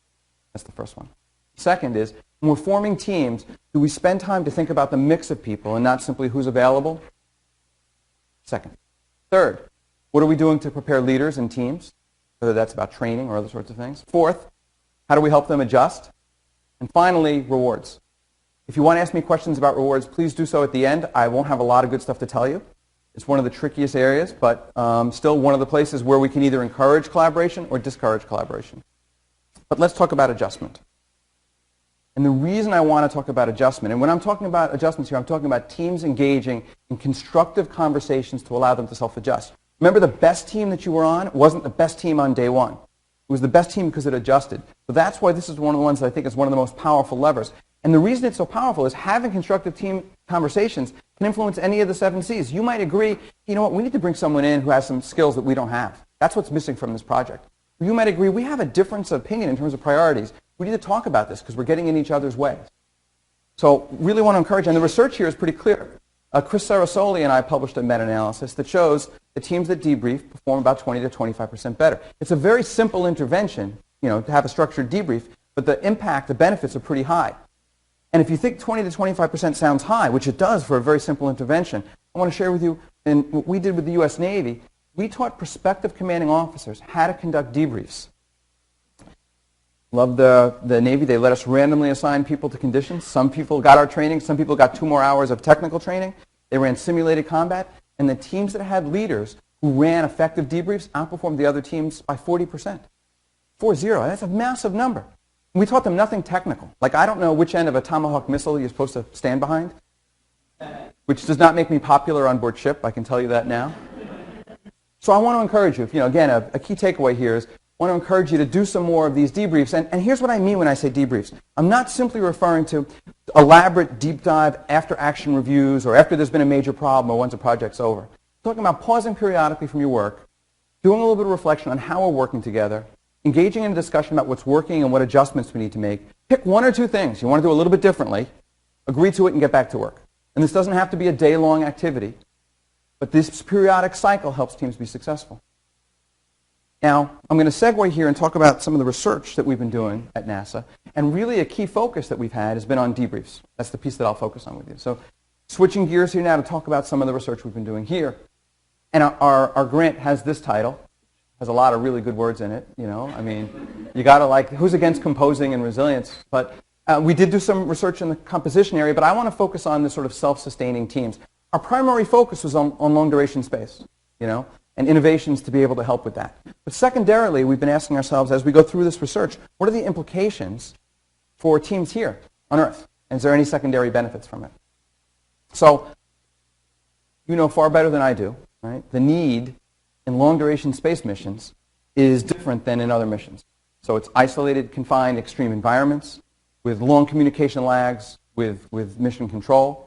That's the first one. Second is, when we're forming teams, do we spend time to think about the mix of people and not simply who's available? Second. Third, what are we doing to prepare leaders and teams, whether that's about training or other sorts of things? Fourth, how do we help them adjust? And finally, rewards. If you want to ask me questions about rewards, please do so at the end. I won't have a lot of good stuff to tell you. It's one of the trickiest areas, but still one of the places where we can either encourage collaboration or discourage collaboration. But let's talk about adjustment. And the reason I want to talk about adjustment, and when I'm talking about adjustments here, I'm talking about teams engaging in constructive conversations to allow them to self-adjust. Remember, the best team that you were on wasn't the best team on day one. It was the best team because it adjusted. So that's why this is one of the ones that I think is one of the most powerful levers. And the reason it's so powerful is having constructive team conversations can influence any of the 7 C's. You might agree, you know what, we need to bring someone in who has some skills that we don't have. That's what's missing from this project. You might agree, we have a difference of opinion in terms of priorities. We need to talk about this because we're getting in each other's ways. So really want to encourage, and the research here is pretty clear. Chris Sarasoli and I published a meta-analysis that shows the teams that debrief perform about 20 to 25% better. It's a very simple intervention, you know, to have a structured debrief, but the impact, the benefits are pretty high. And if you think 20 to 25% sounds high, which it does for a very simple intervention, I want to share with you, and what we did with the U.S. Navy, we taught prospective commanding officers how to conduct debriefs. Love the Navy. They let us randomly assign people to conditions. Some people got our training. Some people got 2 more hours of technical training. They ran simulated combat. And the teams that had leaders who ran effective debriefs outperformed the other teams by 40%. 40. That's a massive number. And we taught them nothing technical. Like, I don't know which end of a Tomahawk missile you're supposed to stand behind, which does not make me popular on board ship. I can tell you that now. So I want to encourage you, again, a key takeaway here is I want to encourage you to do some more of these debriefs. And here's what I mean when I say debriefs. I'm not simply referring to elaborate deep dive after action reviews or after there's been a major problem or once a project's over. I'm talking about pausing periodically from your work, doing a little bit of reflection on how we're working together, engaging in a discussion about what's working and what adjustments we need to make. Pick 1 or 2 things you want to do a little bit differently, agree to it, and get back to work. And this doesn't have to be a day-long activity, but this periodic cycle helps teams be successful. Now, I'm going to segue here and talk about some of the research that we've been doing at NASA. And really a key focus that we've had has been on debriefs. That's the piece that I'll focus on with you. So switching gears here now to talk about some of the research we've been doing here. And our grant has this title. Has a lot of really good words in it. You know, I mean, you got to like, who's against composing and resilience? But we did do some research in the composition area, but I want to focus on the sort of self-sustaining teams. Our primary focus was on long-duration space, you know, and innovations to be able to help with that. But secondarily, we've been asking ourselves as we go through this research, what are the implications for teams here on Earth? And is there any secondary benefits from it? So, you know far better than I do, right? The need in long-duration space missions is different than in other missions. So it's isolated, confined, extreme environments with long communication lags, with mission control.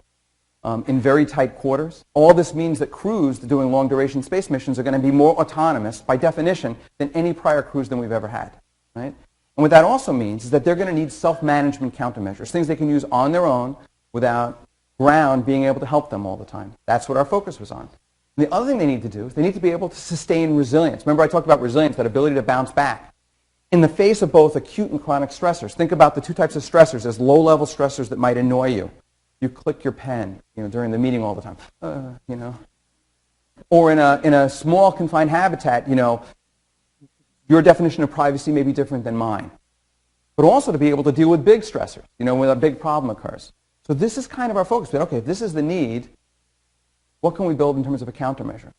In very tight quarters. All this means that crews doing long-duration space missions are going to be more autonomous, by definition, than any prior crews than we've ever had. Right? And what that also means is that they're going to need self-management countermeasures, things they can use on their own without ground being able to help them all the time. That's what our focus was on. And the other thing they need to do is they need to be able to sustain resilience. Remember I talked about resilience, that ability to bounce back. In the face of both acute and chronic stressors. Think about the 2 types of stressors as low-level stressors that might annoy you. You click your pen, you know, during the meeting all the time, you know. Or in a small confined habitat, you know, your definition of privacy may be different than mine. But also to be able to deal with big stressors, you know, when a big problem occurs. So this is kind of our focus. But okay, if this is the need, what can we build in terms of a countermeasure?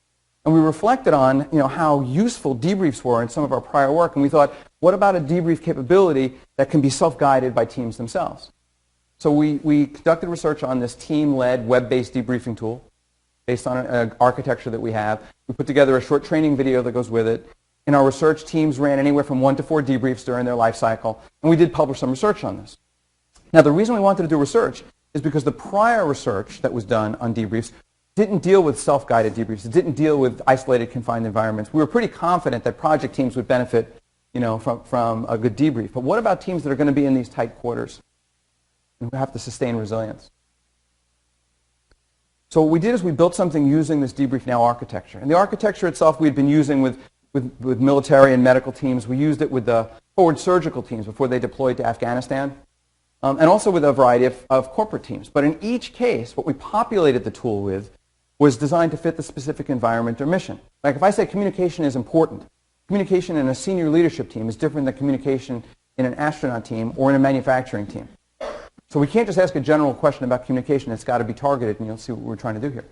And we reflected on, you know, how useful debriefs were in some of our prior work, and we thought, what about a debrief capability that can be self-guided by teams themselves? So we conducted research on this team-led, web-based debriefing tool based on an architecture that we have. We put together a short training video that goes with it. In our research, teams ran anywhere from 1 to 4 debriefs during their life cycle, and we did publish some research on this. Now, the reason we wanted to do research is because the prior research that was done on debriefs didn't deal with self-guided debriefs. It didn't deal with isolated, confined environments. We were pretty confident that project teams would benefit, you know, from a good debrief. But what about teams that are going to be in these tight quarters and who have to sustain resilience? So what we did is we built something using this Debrief Now architecture. And the architecture itself we had been using with military and medical teams. We used it with the forward surgical teams before they deployed to Afghanistan. And also with a variety of corporate teams. But in each case, what we populated the tool with was designed to fit the specific environment or mission. Like if I say communication is important, communication in a senior leadership team is different than communication in an astronaut team or in a manufacturing team. So we can't just ask a general question about communication. It's got to be targeted, and you'll see what we're trying to do here.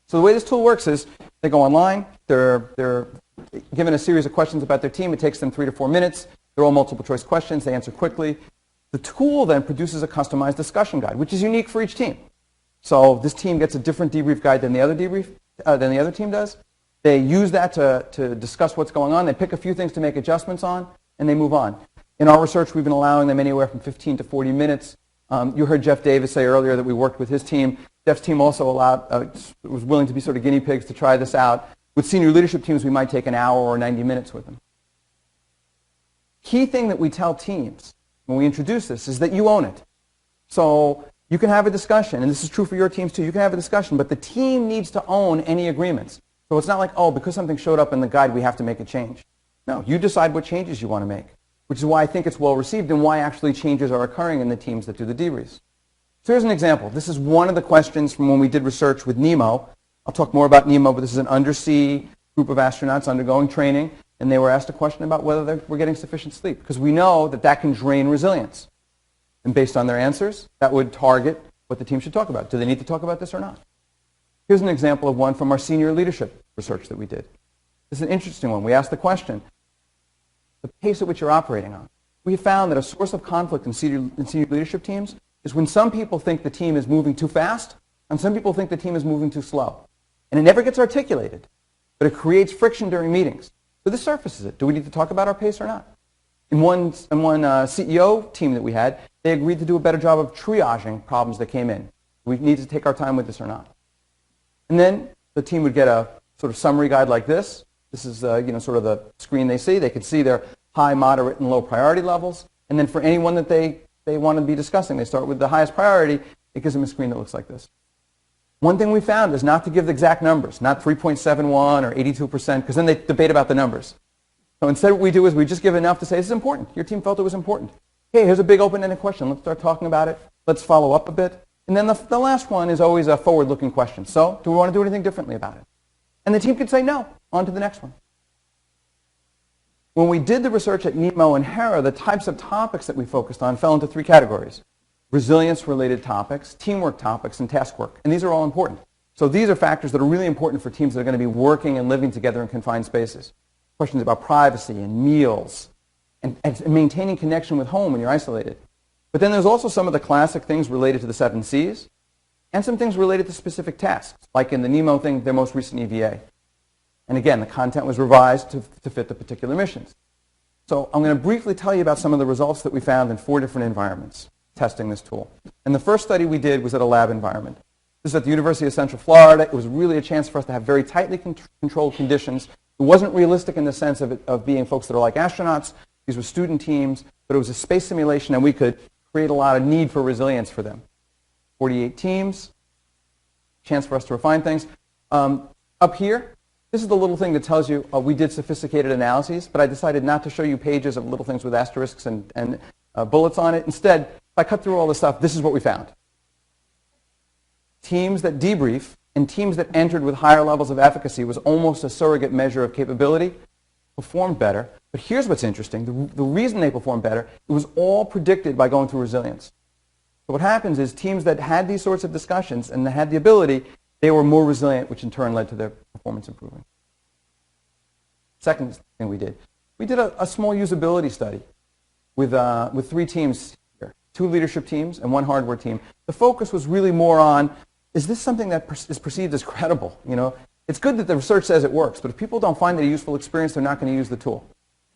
So the way this tool works is they go online. They're given a series of questions about their team. It takes them 3 to 4 minutes. They're all multiple choice questions. They answer quickly. The tool then produces a customized discussion guide, which is unique for each team. So this team gets a different debrief guide than the other team does. They use that to discuss what's going on. They pick a few things to make adjustments on, and they move on. In our research, we've been allowing them anywhere from 15 to 40 minutes. You heard Jeff Davis say earlier that we worked with his team. Jeff's team also was willing to be sort of guinea pigs to try this out. With senior leadership teams, we might take an hour or 90 minutes with them. Key thing that we tell teams when we introduce this is that you own it. So you can have a discussion, and this is true for your teams too. You can have a discussion, but the team needs to own any agreements. So it's not like, oh, because something showed up in the guide, we have to make a change. No, you decide what changes you want to make, which is why I think it's well received and why actually changes are occurring in the teams that do the debriefs. So here's an example. This is one of the questions from when we did research with NEMO. I'll talk more about NEMO, but this is an undersea group of astronauts undergoing training, and they were asked a question about whether they were getting sufficient sleep, because we know that that can drain resilience. And based on their answers, that would target what the team should talk about. Do they need to talk about this or not? Here's an example of one from our senior leadership research that we did. This is an interesting one. We asked the question, the pace at which you're operating on. We found that a source of conflict in senior leadership teams is when some people think the team is moving too fast and some people think the team is moving too slow. And it never gets articulated, but it creates friction during meetings. So this surfaces it. Do we need to talk about our pace or not? In one CEO team that we had, they agreed to do a better job of triaging problems that came in. We need to take our time with this or not. And then the team would get a sort of summary guide like this. This is sort of the screen they see. They could see their high, moderate, and low priority levels. And then for anyone that they want to be discussing, they start with the highest priority. It gives them a screen that looks like this. One thing we found is not to give the exact numbers, not 3.71 or 82%, because then they debate about the numbers. So instead what we do is we just give enough to say, this is important. Your team felt it was important. Hey, here's a big open-ended question. Let's start talking about it. Let's follow up a bit. And then the last one is always a forward-looking question. So do we want to do anything differently about it? And the team could say no. On to the next one. When we did the research at NEMO and HERA, the types of topics that we focused on fell into three categories. Resilience-related topics, teamwork topics, and task work. And these are all important. So these are factors that are really important for teams that are going to be working and living together in confined spaces. Questions about privacy and meals and maintaining connection with home when you're isolated. But then there's also some of the classic things related to the 7 Cs and some things related to specific tasks, like in the NEMO thing, their most recent EVA. And again, the content was revised to fit the particular missions. So I'm going to briefly tell you about some of the results that we found in 4 different environments testing this tool. And the first study we did was at a lab environment. This is at the University of Central Florida. It was really a chance for us to have very tightly controlled conditions. It wasn't realistic in the sense of being folks that are like astronauts. These were student teams, but it was a space simulation, and we could create a lot of need for resilience for them. 48 teams, chance for us to refine things. Up here, this is the little thing that tells you we did sophisticated analyses, but I decided not to show you pages of little things with asterisks and bullets on it. Instead, if I cut through all this stuff, this is what we found. Teams that debrief and teams that entered with higher levels of efficacy was almost a surrogate measure of capability, performed better. But here's what's interesting. The reason they performed better, it was all predicted by going through resilience. So what happens is teams that had these sorts of discussions and that had the ability, they were more resilient, which in turn led to their performance improving. Second thing we did a small usability study with 3 teams here, 2 leadership teams and 1 hardware team. The focus was really more on, is this something that is perceived as credible? You know, it's good that the research says it works, but if people don't find it a useful experience, they're not going to use the tool.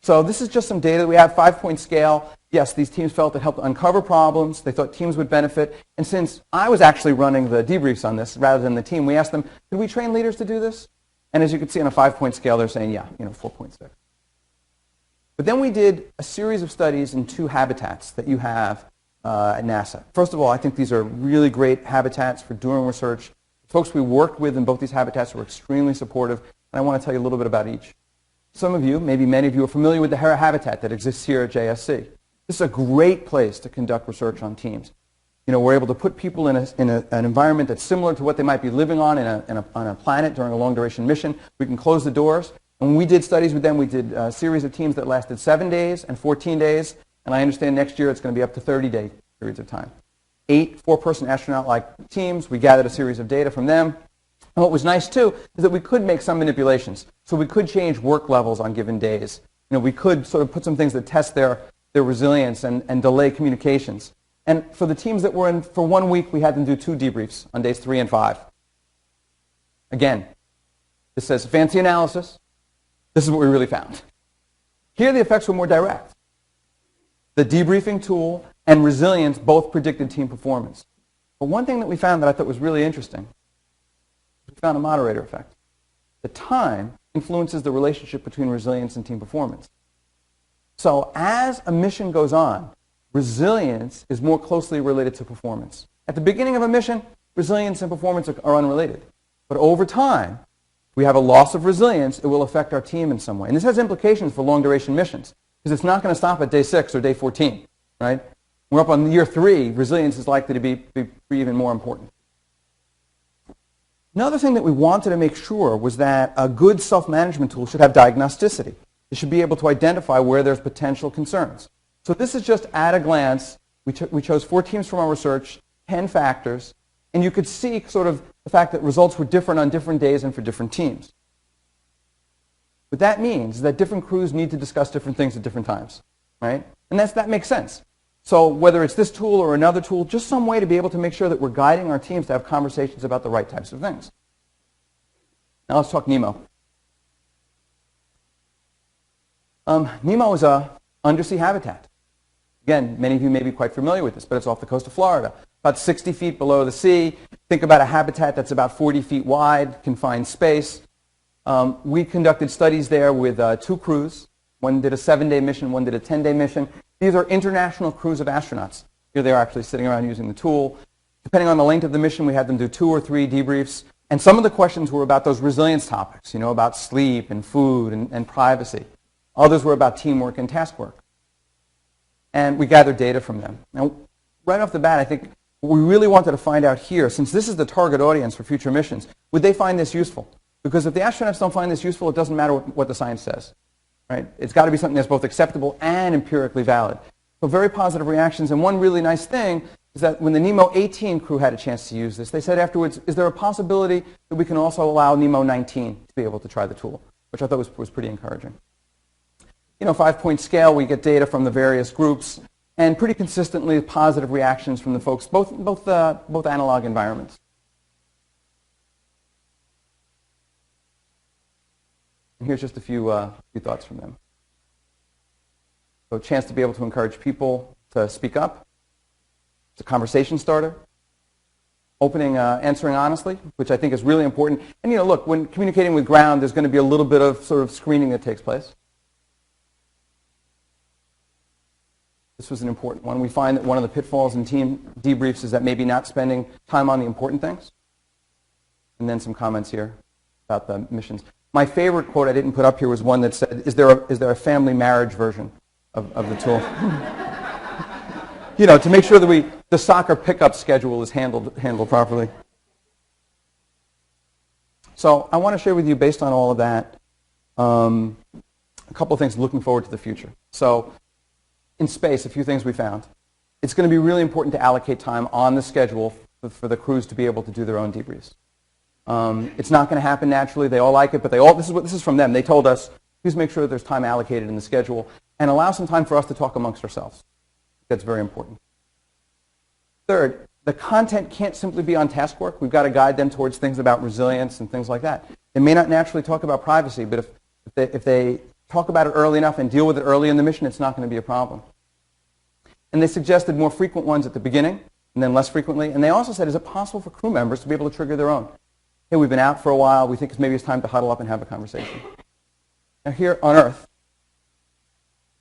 So this is just some data that we have, 5-point scale. Yes, these teams felt it helped uncover problems. They thought teams would benefit. And since I was actually running the debriefs on this rather than the team, we asked them, could we train leaders to do this? And as you can see on a 5-point scale, they're saying, yeah, 4.6. But then we did a series of studies in 2 habitats that you have at NASA. First of all, I think these are really great habitats for doing research. The folks we worked with in both these habitats were extremely supportive, and I want to tell you a little bit about each. Some of you, maybe many of you, are familiar with the HERA habitat that exists here at JSC. This is a great place to conduct research on teams. You know, we're able to put people in an environment that's similar to what they might be living on on a planet during a long-duration mission. We can close the doors. And when we did studies with them, we did a series of teams that lasted 7 days and 14 days. And I understand next year it's going to be up to 30-day periods of time. 8 4-person astronaut-like teams. We gathered a series of data from them. And what was nice, too, is that we could make some manipulations. So we could change work levels on given days. You know, we could sort of put some things that test their resilience and delay communications. And for the teams that were in for 1 week, we had them do 2 debriefs on days 3 and 5. Again, This says fancy analysis. This is what we really found. Here the effects were more direct. The debriefing tool and resilience both predicted team performance. But one thing that we found that I thought was really interesting, we found a moderator effect. The time influences the relationship between resilience and team performance. So as a mission goes on, resilience is more closely related to performance. At the beginning of a mission, resilience and performance are unrelated. But over time, if we have a loss of resilience, it will affect our team in some way. And this has implications for long-duration missions, because it's not going to stop at day 6 or day 14, right? We're up on year 3, resilience is likely to be even more important. Another thing that we wanted to make sure was that a good self-management tool should have diagnosticity. It should be able to identify where there's potential concerns. So this is just at a glance. We chose 4 teams from our research, 10 factors, and you could see sort of the fact that results were different on different days and for different teams. What that means is that different crews need to discuss different things at different times, right? And that makes sense. So whether it's this tool or another tool, just some way to be able to make sure that we're guiding our teams to have conversations about the right types of things. Now let's talk NEMO. NEMO is an undersea habitat. Again, many of you may be quite familiar with this, but it's off the coast of Florida, about 60 feet below the sea. Think about a habitat that's about 40 feet wide, confined space. We conducted studies there with 2 crews. One did a 7-day mission, one did a 10-day mission. These are international crews of astronauts. Here they are actually sitting around using the tool. Depending on the length of the mission, we had them do 2 or 3 debriefs. And some of the questions were about those resilience topics, about sleep and food and privacy. Others were about teamwork and task work. And we gathered data from them. Now, right off the bat, I think what we really wanted to find out here, since this is the target audience for future missions, would they find this useful? Because if the astronauts don't find this useful, it doesn't matter what the science says. Right? It's got to be something that's both acceptable and empirically valid. So very positive reactions. And one really nice thing is that when the NEMO 18 crew had a chance to use this, they said afterwards, is there a possibility that we can also allow NEMO 19 to be able to try the tool, which I thought was pretty encouraging. 5-point scale, we get data from the various groups, and pretty consistently positive reactions from the folks, both analog environments. And here's just a few thoughts from them. So a chance to be able to encourage people to speak up. It's a conversation starter. Answering honestly, which I think is really important. And look, when communicating with ground, there's going to be a little bit of sort of screening that takes place. This was an important one. We find that one of the pitfalls in team debriefs is that maybe not spending time on the important things. And then some comments here about the missions. My favorite quote I didn't put up here was one that said, is there a family marriage version of the tool? To make sure that the soccer pickup schedule is handled properly. So I want to share with you, based on all of that, a couple of things looking forward to the future. So in space, a few things we found. It's going to be really important to allocate time on the schedule for the crews to be able to do their own debriefs. It's not going to happen naturally. They all like it, but this is from them. They told us, please make sure that there's time allocated in the schedule and allow some time for us to talk amongst ourselves. That's very important. Third, the content can't simply be on task work. We've got to guide them towards things about resilience and things like that. They may not naturally talk about privacy, but if they talk about it early enough and deal with it early in the mission, it's not going to be a problem. And they suggested more frequent ones at the beginning and then less frequently. And they also said, is it possible for crew members to be able to trigger their own? Hey, we've been out for a while. We think maybe it's time to huddle up and have a conversation. Now here on Earth,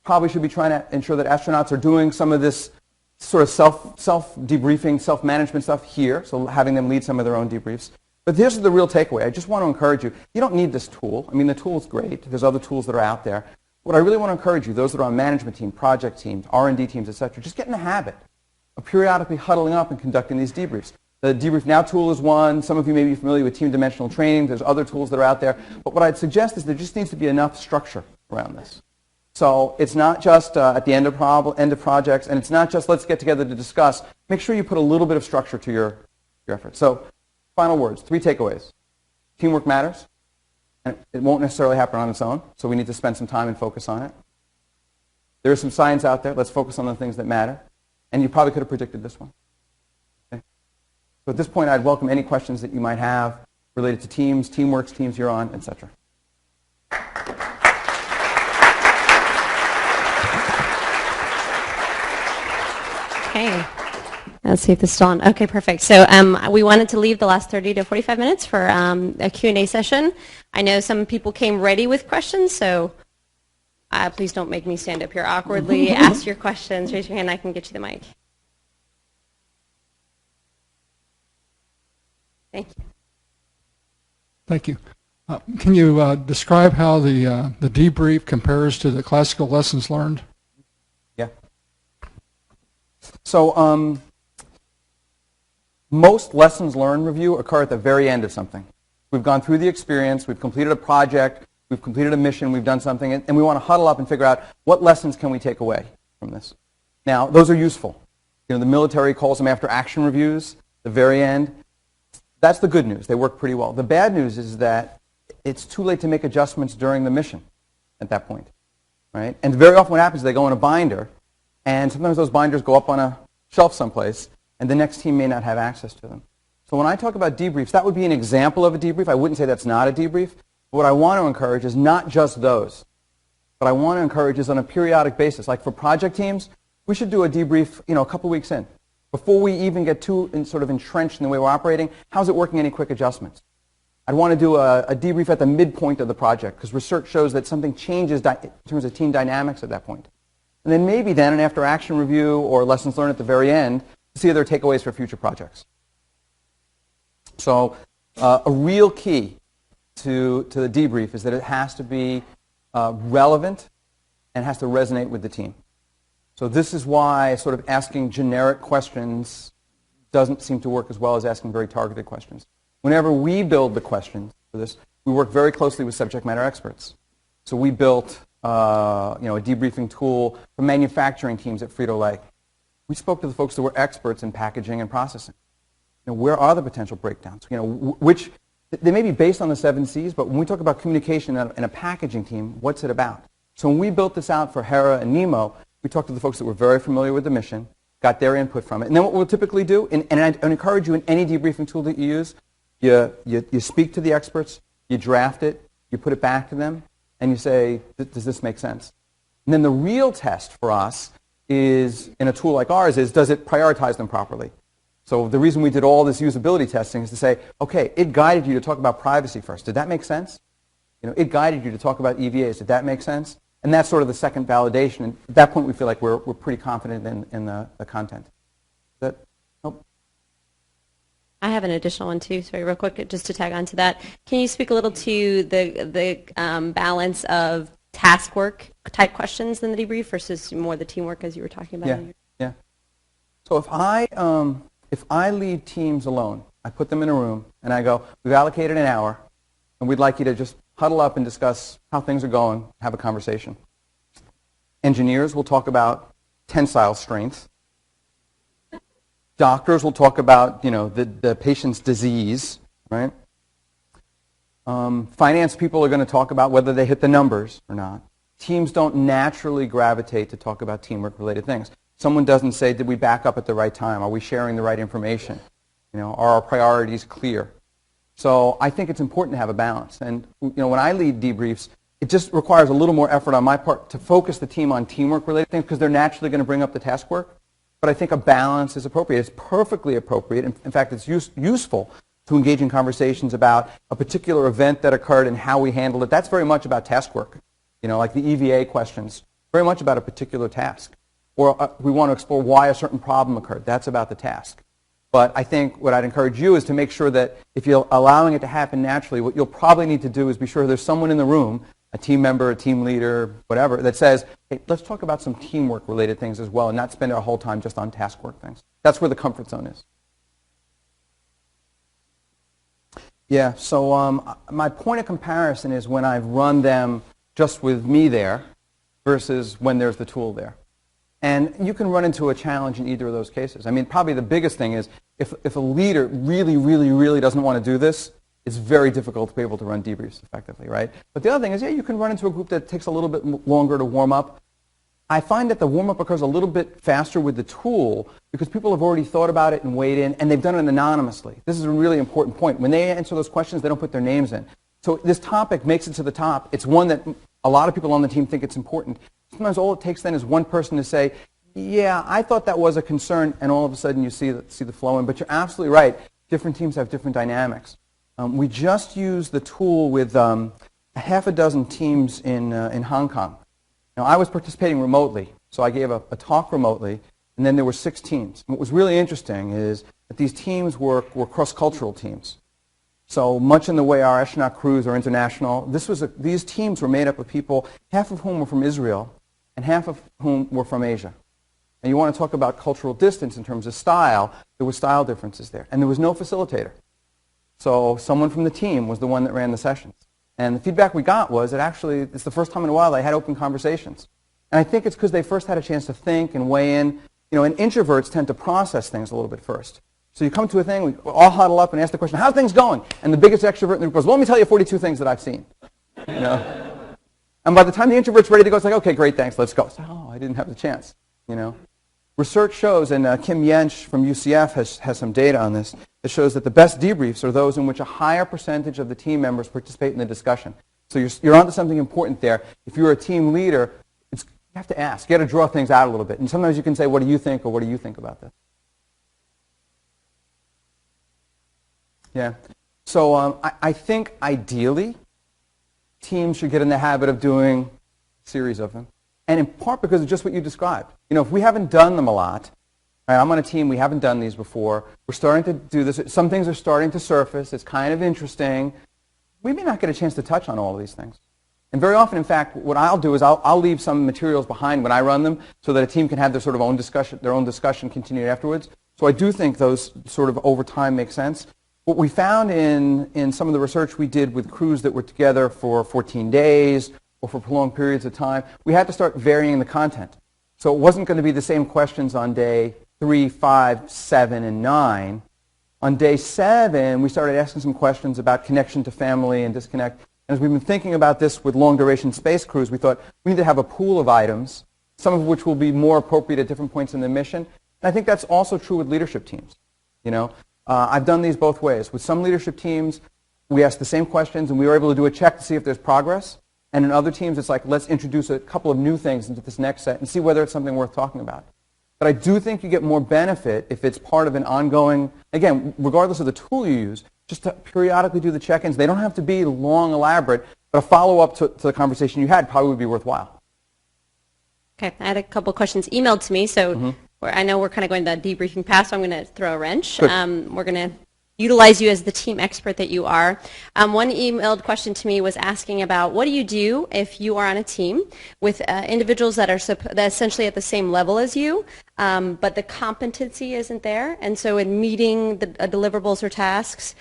probably should be trying to ensure that astronauts are doing some of this sort of self-debriefing, self-management stuff here, so having them lead some of their own debriefs. But here's the real takeaway. I just want to encourage you. You don't need this tool. I mean, the tool is great. There's other tools that are out there. What I really want to encourage you, those that are on management team, project teams, R&D teams, etc., just get in the habit of periodically huddling up and conducting these debriefs. The Debrief Now tool is one. Some of you may be familiar with team dimensional training. There's other tools that are out there. But what I'd suggest is there just needs to be enough structure around this. So it's not just at the end of projects, and it's not just let's get together to discuss. Make sure you put a little bit of structure to your effort. So final words, 3 takeaways. Teamwork matters, and it won't necessarily happen on its own, so we need to spend some time and focus on it. There is some science out there. Let's focus on the things that matter. And you probably could have predicted this one. Okay? So at this point, I'd welcome any questions that you might have. related to teams, teamworks, teams you're on, etc. Okay. Let's see if this is still on. Okay, perfect. So we wanted to leave the last 30 to 45 minutes for a Q&A session. I know some people came ready with questions, so please don't make me stand up here awkwardly. Ask your questions. Raise your hand. I can get you the mic. Thank you. Thank you. Can you describe how the debrief compares to the classical lessons learned? Yeah. So most lessons learned review occur at the very end of something. We've gone through the experience, we've completed a project, we've completed a mission, we've done something, and we want to huddle up and figure out what lessons can we take away from this. Now, those are useful. You know, the military calls them after action reviews, the very end. That's the good news. They work pretty well. The bad news is that it's too late to make adjustments during the mission at that point, right? And very often what happens is they go in a binder, and sometimes those binders go up on a shelf someplace, and the next team may not have access to them. So when I talk about debriefs, that would be an example of a debrief. I wouldn't say that's not a debrief. But what I want to encourage is not just those. What I want to encourage is on a periodic basis. Like for project teams, we should do a debrief, a couple weeks in. Before we even get too sort of entrenched in the way we're operating, how's it working? Any quick adjustments? I'd want to do a debrief at the midpoint of the project because research shows that something changes in terms of team dynamics at that point. And then maybe then an after-action review or lessons learned at the very end to see if there are takeaways for future projects. So a real key to the debrief is that it has to be relevant and has to resonate with the team. So this is why sort of asking generic questions doesn't seem to work as well as asking very targeted questions. Whenever we build the questions for this, we work very closely with subject matter experts. So we built a debriefing tool for manufacturing teams at Frito-Lay. We spoke to the folks that were experts in packaging and processing. Where are the potential breakdowns? Which they may be based on the 7 C's, but when we talk about communication in a packaging team, what's it about? So when we built this out for Hera and Nemo, we talked to the folks that were very familiar with the mission, got their input from it. And then what we'll typically do, and I encourage you in any debriefing tool that you use, you speak to the experts, you draft it, you put it back to them, and you say, does this make sense? And then the real test for us is, in a tool like ours, is does it prioritize them properly? So the reason we did all this usability testing is to say, okay, it guided you to talk about privacy first. Did that make sense? It guided you to talk about EVAs. Did that make sense? And that's sort of the second validation. And at that point, we feel like we're pretty confident in the content. I have an additional one too, sorry, real quick, just to tag on to that. Can you speak a little to the balance of task work type questions in the debrief versus more the teamwork as you were talking about? Yeah. So if I leave teams alone, I put them in a room and I go, we've allocated an hour and we'd like you to just huddle up and discuss how things are going, have a conversation. Engineers will talk about tensile strength. Doctors will talk about, the patient's disease, right? Finance people are going to talk about whether they hit the numbers or not. Teams don't naturally gravitate to talk about teamwork-related things. Someone doesn't say, did we back up at the right time? Are we sharing the right information? Are our priorities clear? So I think it's important to have a balance. And when I lead debriefs, it just requires a little more effort on my part to focus the team on teamwork-related things because they're naturally going to bring up the task work. But I think a balance is appropriate. It's perfectly appropriate. In fact, it's useful to engage in conversations about a particular event that occurred and how we handled it. That's very much about task work. Like the EVA questions, very much about a particular task. Or we want to explore why a certain problem occurred. That's about the task. But I think what I'd encourage you is to make sure that if you're allowing it to happen naturally, what you'll probably need to do is be sure there's someone in the room, a team member, a team leader, whatever, that says, hey, let's talk about some teamwork-related things as well and not spend our whole time just on task work things. That's where the comfort zone is. Yeah, so my point of comparison is when I've run them just with me there versus when there's the tool there. And you can run into a challenge in either of those cases. I mean, probably the biggest thing is if a leader really, really, really doesn't want to do this, it's very difficult to be able to run debriefs effectively, right? But the other thing is, yeah, you can run into a group that takes a little bit longer to warm up. I find that the warm-up occurs a little bit faster with the tool because people have already thought about it and weighed in, and they've done it anonymously. This is a really important point. When they answer those questions, they don't put their names in. So this topic makes it to the top. It's one that a lot of people on the team think it's important. Sometimes all it takes then is one person to say, yeah, I thought that was a concern, and all of a sudden you see the flow in. But you're absolutely right. Different teams have different dynamics. We just used the tool with a half a dozen teams in Hong Kong. Now, I was participating remotely, so I gave a talk remotely, and then there were 6 teams. And what was really interesting is that these teams were cross-cultural teams. So much in the way our astronaut crews are international, these teams were made up of people, half of whom were from Israel, and half of whom were from Asia. And you want to talk about cultural distance in terms of style, there were style differences there. And there was no facilitator. So someone from the team was the one that ran the sessions. And the feedback we got was that actually it's the first time in a while they had open conversations. And I think it's because they first had a chance to think and weigh in. You know, and introverts tend to process things a little bit first. So you come to a thing, we all huddle up and ask the question, how's things going? And the biggest extrovert in the group goes, well, let me tell you 42 things that I've seen. You know? And by the time the introvert's ready to go, it's like, okay, great, thanks, let's go. So, oh, I didn't have the chance. You know? Research shows, and Kim Yench from UCF has some data on this, that shows that the best debriefs are those in which a higher percentage of the team members participate in the discussion. So you're onto something important there. If you're a team leader, you have to ask. You got to draw things out a little bit. And sometimes you can say, what do you think, or what do you think about this? Yeah. So I think ideally, teams should get in the habit of doing a series of them. And in part because of just what you described. You know, if we haven't done them a lot, right, I'm on a team, we haven't done these before, we're starting to do this, some things are starting to surface, it's kind of interesting, we may not get a chance to touch on all of these things. And very often, in fact, what I'll do is I'll leave some materials behind when I run them so that a team can have their sort of own discussion continued afterwards. So I do think those sort of over time make sense. What we found in some of the research we did with crews that were together for 14 days or for prolonged periods of time, we had to start varying the content. So it wasn't going to be the same questions on day 3, 5, 7, and 9. On day 7, we started asking some questions about connection to family and disconnect. And as we've been thinking about this with long-duration space crews, we thought we need to have a pool of items, some of which will be more appropriate at different points in the mission. And I think that's also true with leadership teams. You know, I've done these both ways. With some leadership teams, we asked the same questions, and we were able to do a check to see if there's progress. And in other teams, it's like, let's introduce a couple of new things into this next set and see whether it's something worth talking about. But I do think you get more benefit if it's part of an ongoing, again, regardless of the tool you use, just to periodically do the check-ins. They don't have to be long, elaborate, but a follow-up to the conversation you had probably would be worthwhile. Okay, I had a couple questions emailed to me, so I know we're kind of going the debriefing path, so I'm going to throw a wrench. We're going to utilize you as the team expert that you are. One emailed question to me was asking about what do you do if you are on a team with individuals that are essentially at the same level as you, but the competency isn't there, and so in meeting the deliverables or tasks,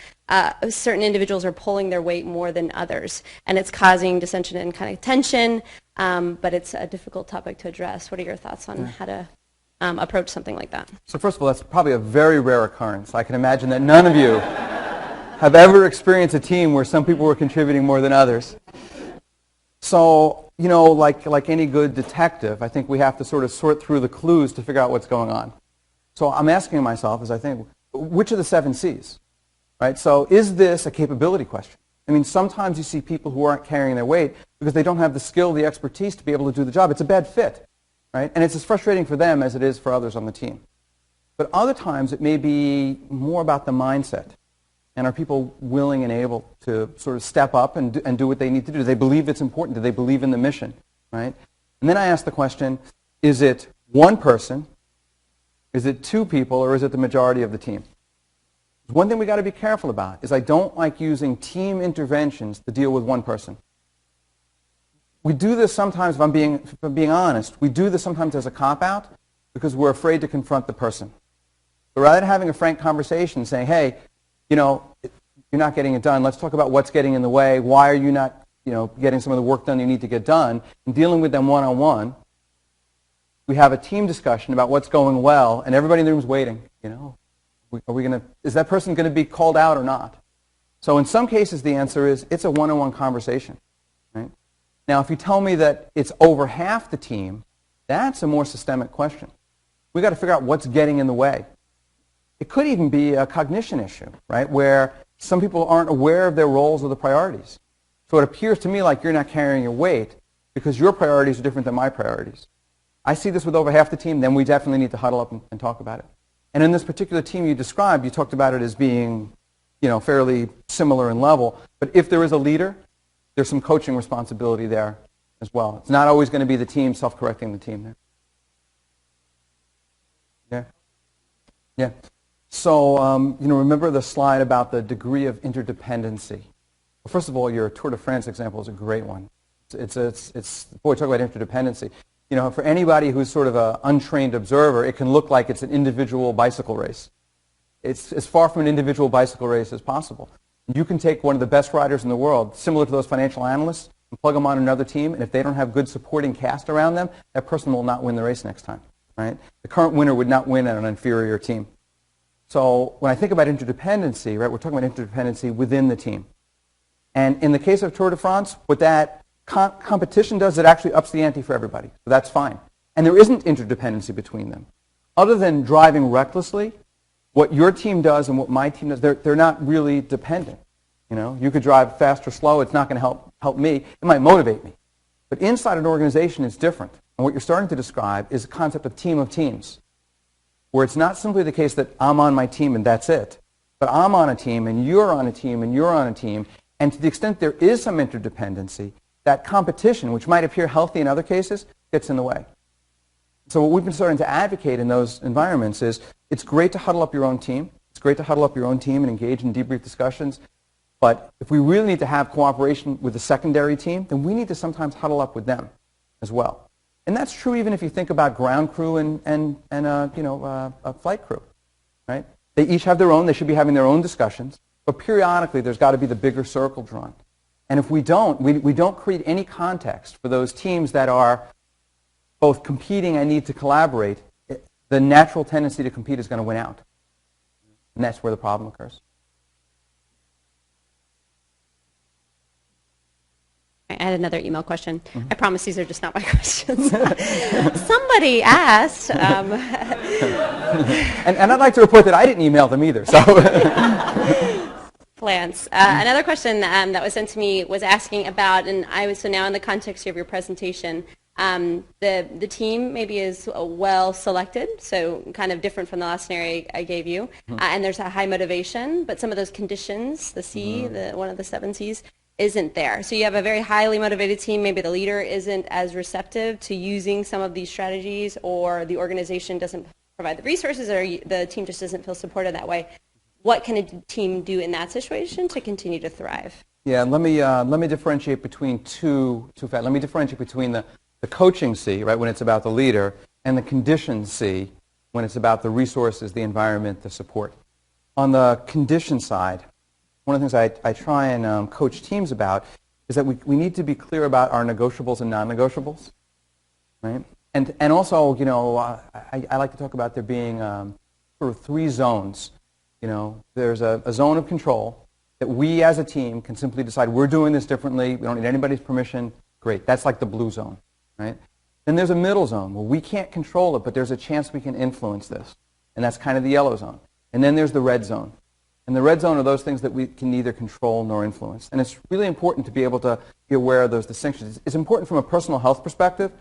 certain individuals are pulling their weight more than others, and it's causing dissension and kind of tension, but it's a difficult topic to address. What are your thoughts on how to approach something like that? So first of all, that's probably a very rare occurrence. I can imagine that none of you have ever experienced a team where some people were contributing more than others. So, you know, like any good detective, I think we have to sort of sort through the clues to figure out what's going on. So I'm asking myself, as I think, which of the 7 C's? Right? So is this a capability question? I mean, sometimes you see people who aren't carrying their weight because they don't have the skill, the expertise to be able to do the job. It's a bad fit. Right? And it's as frustrating for them as it is for others on the team. But other times it may be more about the mindset. And are people willing and able to sort of step up and do what they need to do? Do they believe it's important? Do they believe in the mission? Right? And then I ask the question, is it one person, is it 2 people, or is it the majority of the team? One thing we got to be careful about is I don't like using team interventions to deal with one person. We do this sometimes, if I'm being honest, we do this sometimes as a cop-out because we're afraid to confront the person. But rather than having a frank conversation saying, hey, you know, you're not getting it done, let's talk about what's getting in the way, why are you not, you know, getting some of the work done you need to get done, and dealing with them one-on-one, we have a team discussion about what's going well, and everybody in the room is waiting, you know. Is that person going to be called out or not? So in some cases the answer is it's a one-on-one conversation. Right? Now if you tell me that it's over half the team That's a more systemic question. We've got to figure out what's getting in the way. It could even be a cognition issue, right, where some people aren't aware of their roles or the priorities. So it appears to me like you're not carrying your weight because your priorities are different than my priorities. I see this with over half the team, then we definitely need to huddle up and talk about it. And in this particular team you described, you talked about it as being, fairly similar in level. But if there is a leader, there's some coaching responsibility there as well. It's not always going to be the team self-correcting the team there. Yeah. So, remember the slide about the degree of interdependency? Well, first of all, your Tour de France example is a great one. Boy, talk about interdependency. For anybody who's sort of an untrained observer, it can look like it's an individual bicycle race. It's as far from an individual bicycle race as possible. You can take one of the best riders in the world, similar to those financial analysts, and plug them on another team, and if they don't have good supporting cast around them, that person will not win the race next time. Right? The current winner would not win at an inferior team. So when I think about interdependency, right, we're talking about interdependency within the team. And in the case of Tour de France, what that competition does, it actually ups the ante for everybody. So that's fine. And there isn't interdependency between them. Other than driving recklessly, what your team does and what my team does, they're not really dependent. You could drive fast or slow. It's not going to help me. It might motivate me. But inside an organization, it's different. And what you're starting to describe is a concept of team of teams, where it's not simply the case that I'm on my team and that's it, but I'm on a team and you're on a team and you're on a team. And to the extent there is some interdependency, that competition, which might appear healthy in other cases, gets in the way. So what we've been starting to advocate in those environments is it's great to huddle up your own team. It's great to huddle up your own team and engage in debrief discussions. But if we really need to have cooperation with the secondary team, then we need to sometimes huddle up with them as well. And that's true even if you think about ground crew and a flight crew, right? They each have their own. They should be having their own discussions. But periodically, there's got to be the bigger circle drawn. And if we don't, we don't create any context for those teams that are both competing and need to collaborate, the natural tendency to compete is going to win out. And that's where the problem occurs. I had another email question. Mm-hmm. I promise these are just not my questions. Somebody asked. And I'd like to report that I didn't email them either. So. Plans. Another question that was sent to me was asking about, and so now in the context of your presentation, the team maybe is well selected, so kind of different from the last scenario I gave you, and there's a high motivation, but some of those conditions, the C, one of the 7 Cs, isn't there. So you have a very highly motivated team, maybe the leader isn't as receptive to using some of these strategies, or the organization doesn't provide the resources, or the team just doesn't feel supported that way. What can a team do in that situation to continue to thrive? Yeah, let me differentiate between two factors. Let me differentiate between the coaching C, right, when it's about the leader, and the condition C, when it's about the resources, the environment, the support. On the condition side, one of the things I try and coach teams about is that we need to be clear about our negotiables and non-negotiables, right? And also, I like to talk about there being sort of 3 zones. There's a zone of control that we as a team can simply decide we're doing this differently. We don't need anybody's permission. Great. That's like the blue zone, right? Then there's a middle zone where we can't control it, but there's a chance we can influence this. And that's kind of the yellow zone. And then there's the red zone. And the red zone are those things that we can neither control nor influence. And it's really important to be able to be aware of those distinctions. It's important from a personal health perspective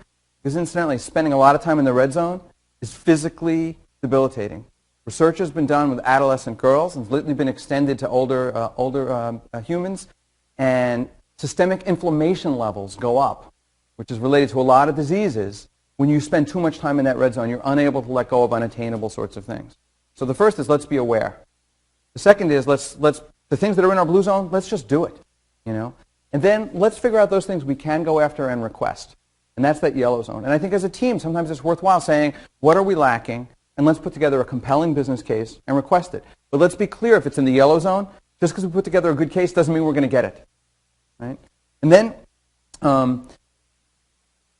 because, incidentally, spending a lot of time in the red zone is physically debilitating. Research has been done with adolescent girls and has lately been extended to older humans, and systemic inflammation levels go up, which is related to a lot of diseases. When you spend too much time in that red zone, you're unable to let go of unattainable sorts of things. So the first is let's be aware. The second is the things that are in our blue zone, let's just do it, And then let's figure out those things we can go after and request. And that's that yellow zone. And I think as a team, sometimes it's worthwhile saying, what are we lacking? And let's put together a compelling business case and request it. But let's be clear, if it's in the yellow zone, just because we put together a good case doesn't mean we're going to get it. Right? And then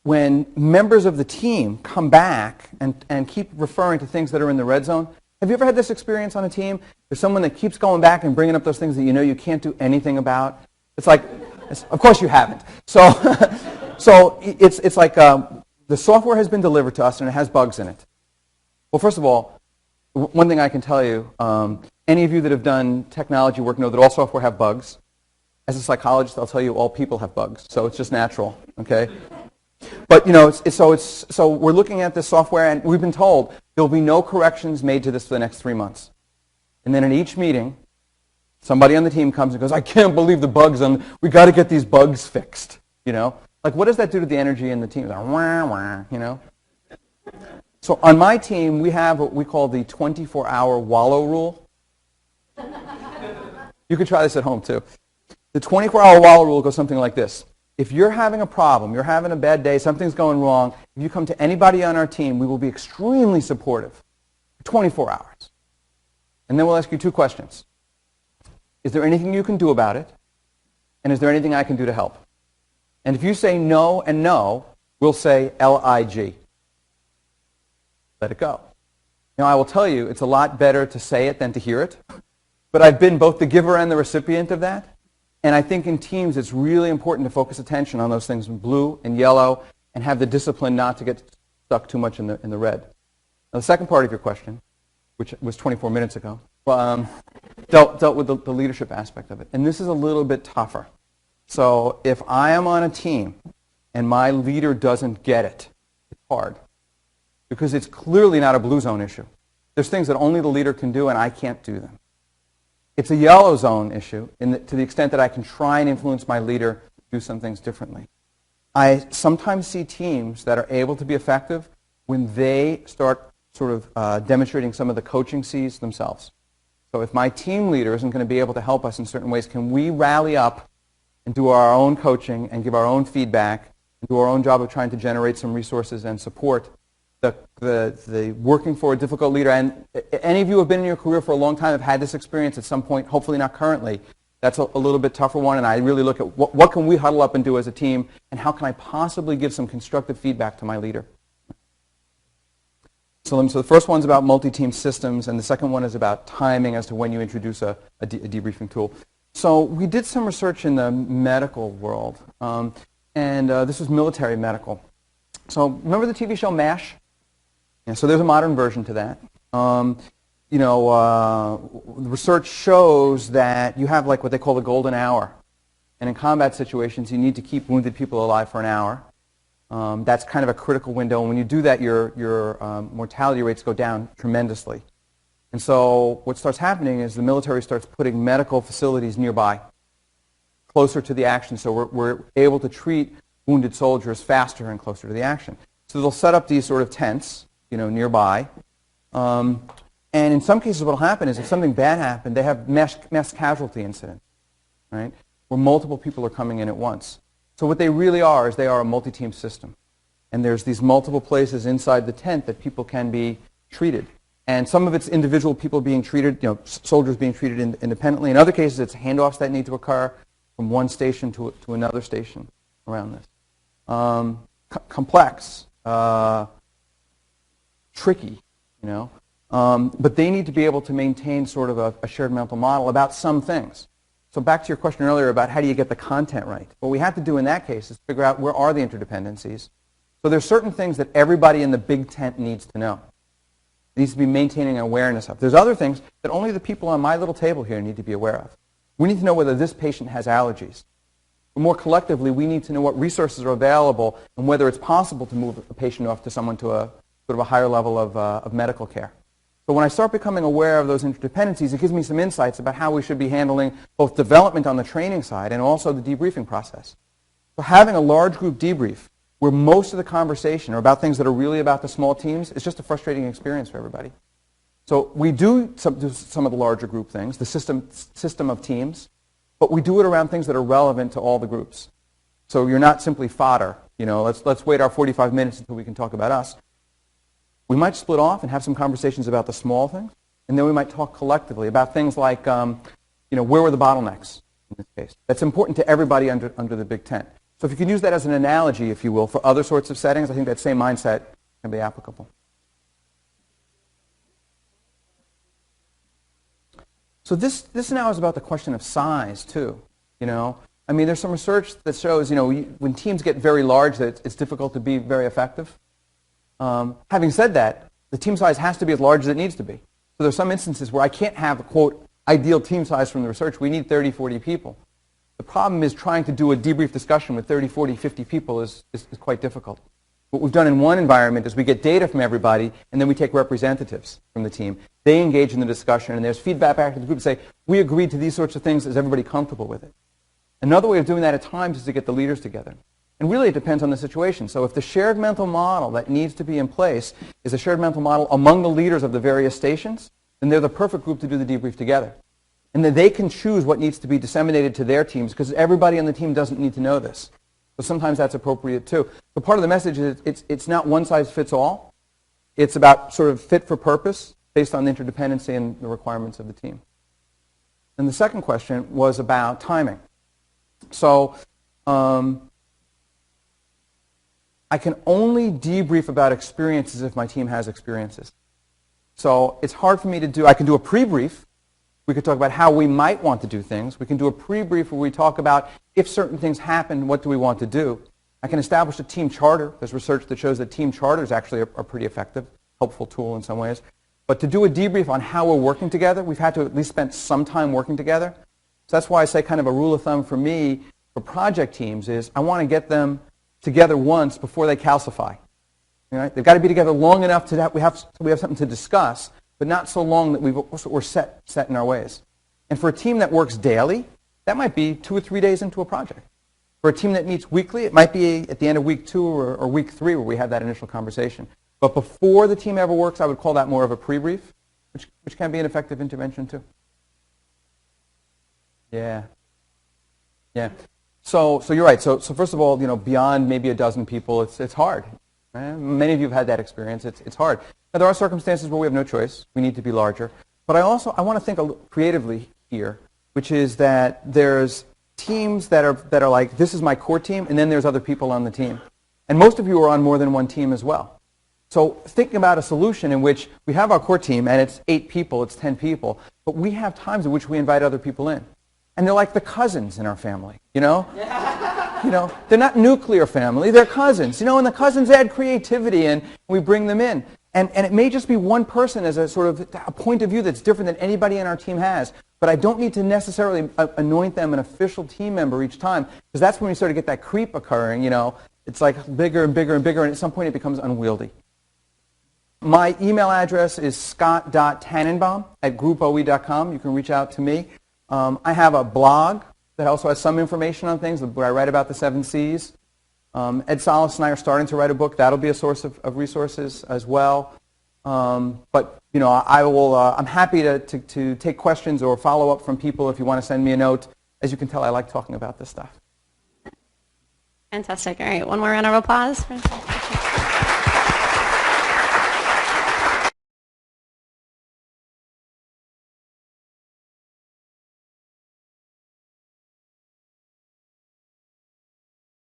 when members of the team come back and keep referring to things that are in the red zone, have you ever had this experience on a team? There's someone that keeps going back and bringing up those things that you can't do anything about. It's like, of course you haven't. So it's like the software has been delivered to us and it has bugs in it. Well, first of all, one thing I can tell you, any of you that have done technology work know that all software have bugs. As a psychologist, I'll tell you all people have bugs, so it's just natural, okay? But, so we're looking at this software, and we've been told there'll be no corrections made to this for the next 3 months. And then in each meeting, somebody on the team comes and goes, I can't believe the bugs, we got to get these bugs fixed, Like, what does that do to the energy in the team? Like, wah, wah, So on my team, we have what we call the 24-hour wallow rule. You could try this at home, too. The 24-hour wallow rule goes something like this. If you're having a problem, you're having a bad day, something's going wrong, if you come to anybody on our team, we will be extremely supportive for 24 hours. And then we'll ask you 2 questions. Is there anything you can do about it? And is there anything I can do to help? And if you say no and no, we'll say LIG. Let it go. Now, I will tell you, it's a lot better to say it than to hear it. But I've been both the giver and the recipient of that. And I think in teams, it's really important to focus attention on those things in blue and yellow and have the discipline not to get stuck too much in the red. Now, the second part of your question, which was 24 minutes ago, dealt with the leadership aspect of it. And this is a little bit tougher. So if I am on a team and my leader doesn't get it, it's hard. Because it's clearly not a blue zone issue. There's things that only the leader can do and I can't do them. It's a yellow zone issue to the extent that I can try and influence my leader to do some things differently. I sometimes see teams that are able to be effective when they start sort of demonstrating some of the coaching C's themselves. So if my team leader isn't going to be able to help us in certain ways, can we rally up and do our own coaching and give our own feedback and do our own job of trying to generate some resources and support the working for a difficult leader? And any of you who have been in your career for a long time have had this experience at some point, hopefully not currently. That's a little bit tougher one, and I really look at what can we huddle up and do as a team, and how can I possibly give some constructive feedback to my leader? So the first one's about multi-team systems, and the second one is about timing as to when you introduce a debriefing tool. So we did some research in the medical world, and this was military medical. So remember the TV show MASH? Yeah, so there's a modern version to that. Research shows that you have like what they call the golden hour. And in combat situations, you need to keep wounded people alive for an hour. That's kind of a critical window. And when you do that, your mortality rates go down tremendously. And so what starts happening is the military starts putting medical facilities nearby, closer to the action. So we're able to treat wounded soldiers faster and closer to the action. So they'll set up these sort of tents, nearby. And in some cases what will happen is if something bad happened, they have mass casualty incidents, right, where multiple people are coming in at once. So what they really are is they are a multi-team system. And there's these multiple places inside the tent that people can be treated. And some of it's individual people being treated, soldiers being treated independently. In other cases, it's handoffs that need to occur from one station to another station around this. Complex. Tricky, but they need to be able to maintain sort of a shared mental model about some things. So back to your question earlier about how do you get the content right. What we have to do in that case is figure out where are the interdependencies. So there's certain things that everybody in the big tent needs to know. It needs to be maintaining awareness of. There's other things that only the people on my little table here need to be aware of. We need to know whether this patient has allergies. But more collectively, we need to know what resources are available and whether it's possible to move a patient off to someone to a sort of a higher level of medical care. So when I start becoming aware of those interdependencies, it gives me some insights about how we should be handling both development on the training side and also the debriefing process. So having a large group debrief where most of the conversation are about things that are really about the small teams is just a frustrating experience for everybody. So we do some of the larger group things, the system of teams, but we do it around things that are relevant to all the groups. So you're not simply fodder. Let's wait our 45 minutes until we can talk about us. We might split off and have some conversations about the small things, and then we might talk collectively about things like, where were the bottlenecks in this case? That's important to everybody under the big tent. So if you can use that as an analogy, if you will, for other sorts of settings, I think that same mindset can be applicable. So this now is about the question of size, too. I mean, there's some research that shows, when teams get very large, that it's difficult to be very effective. Having said that, the team size has to be as large as it needs to be. So there's some instances where I can't have a, quote, ideal team size from the research. We need 30, 40 people. The problem is trying to do a debrief discussion with 30, 40, 50 people is quite difficult. What we've done in one environment is we get data from everybody, and then we take representatives from the team. They engage in the discussion, and there's feedback back to the group to say, we agreed to these sorts of things. Is everybody comfortable with it? Another way of doing that at times is to get the leaders together. And really it depends on the situation. So if the shared mental model that needs to be in place is a shared mental model among the leaders of the various stations, then they're the perfect group to do the debrief together. And then they can choose what needs to be disseminated to their teams, because everybody on the team doesn't need to know this. So sometimes that's appropriate too. But part of the message is it's not one size fits all. It's about sort of fit for purpose based on the interdependency and the requirements of the team. And the second question was about timing. So I can only debrief about experiences if my team has experiences. So it's hard for me to do. I can do a pre-brief. We could talk about how we might want to do things. We can do a pre-brief where we talk about if certain things happen, what do we want to do. I can establish a team charter. There's research that shows that team charters actually are pretty effective, helpful tool in some ways. But to do a debrief on how we're working together, we've had to at least spend some time working together. So that's why I say kind of a rule of thumb for me for project teams is I want to get them together once before they calcify. Right? They've got to be together long enough to that we have something to discuss, but not so long that we're set in our ways. And for a team that works daily, that might be 2 or 3 days into a project. For a team that meets weekly, it might be at the end of week 2 or week 3 where we have that initial conversation. But before the team ever works, I would call that more of a pre-brief, which can be an effective intervention too. Yeah. So you're right. So first of all, beyond maybe a dozen people, it's hard. Right? Many of you have had that experience. It's hard. Now there are circumstances where we have no choice. We need to be larger. But I want to think creatively here, which is that there's teams that are like, this is my core team, and then there's other people on the team. And most of you are on more than one team as well. So thinking about a solution in which we have our core team, and it's 8 people, it's 10 people, but we have times in which we invite other people in. And they're like the cousins in our family, They're not nuclear family, they're cousins. And the cousins add creativity, and we bring them in. And it may just be one person as a sort of a point of view that's different than anybody in our team has. But I don't need to necessarily anoint them an official team member each time, because that's when we start to get that creep occurring, It's like bigger and bigger and bigger, and at some point it becomes unwieldy. My email address is scott.tannenbaum@groupoe.com. You can reach out to me. I have a blog that also has some information on things where I write about the 7 C's. Ed Solis and I are starting to write a book. That'll be a source of resources as well. But I'm happy to take questions or follow up from people if you want to send me a note. As you can tell, I like talking about this stuff. Fantastic. All right, one more round of applause.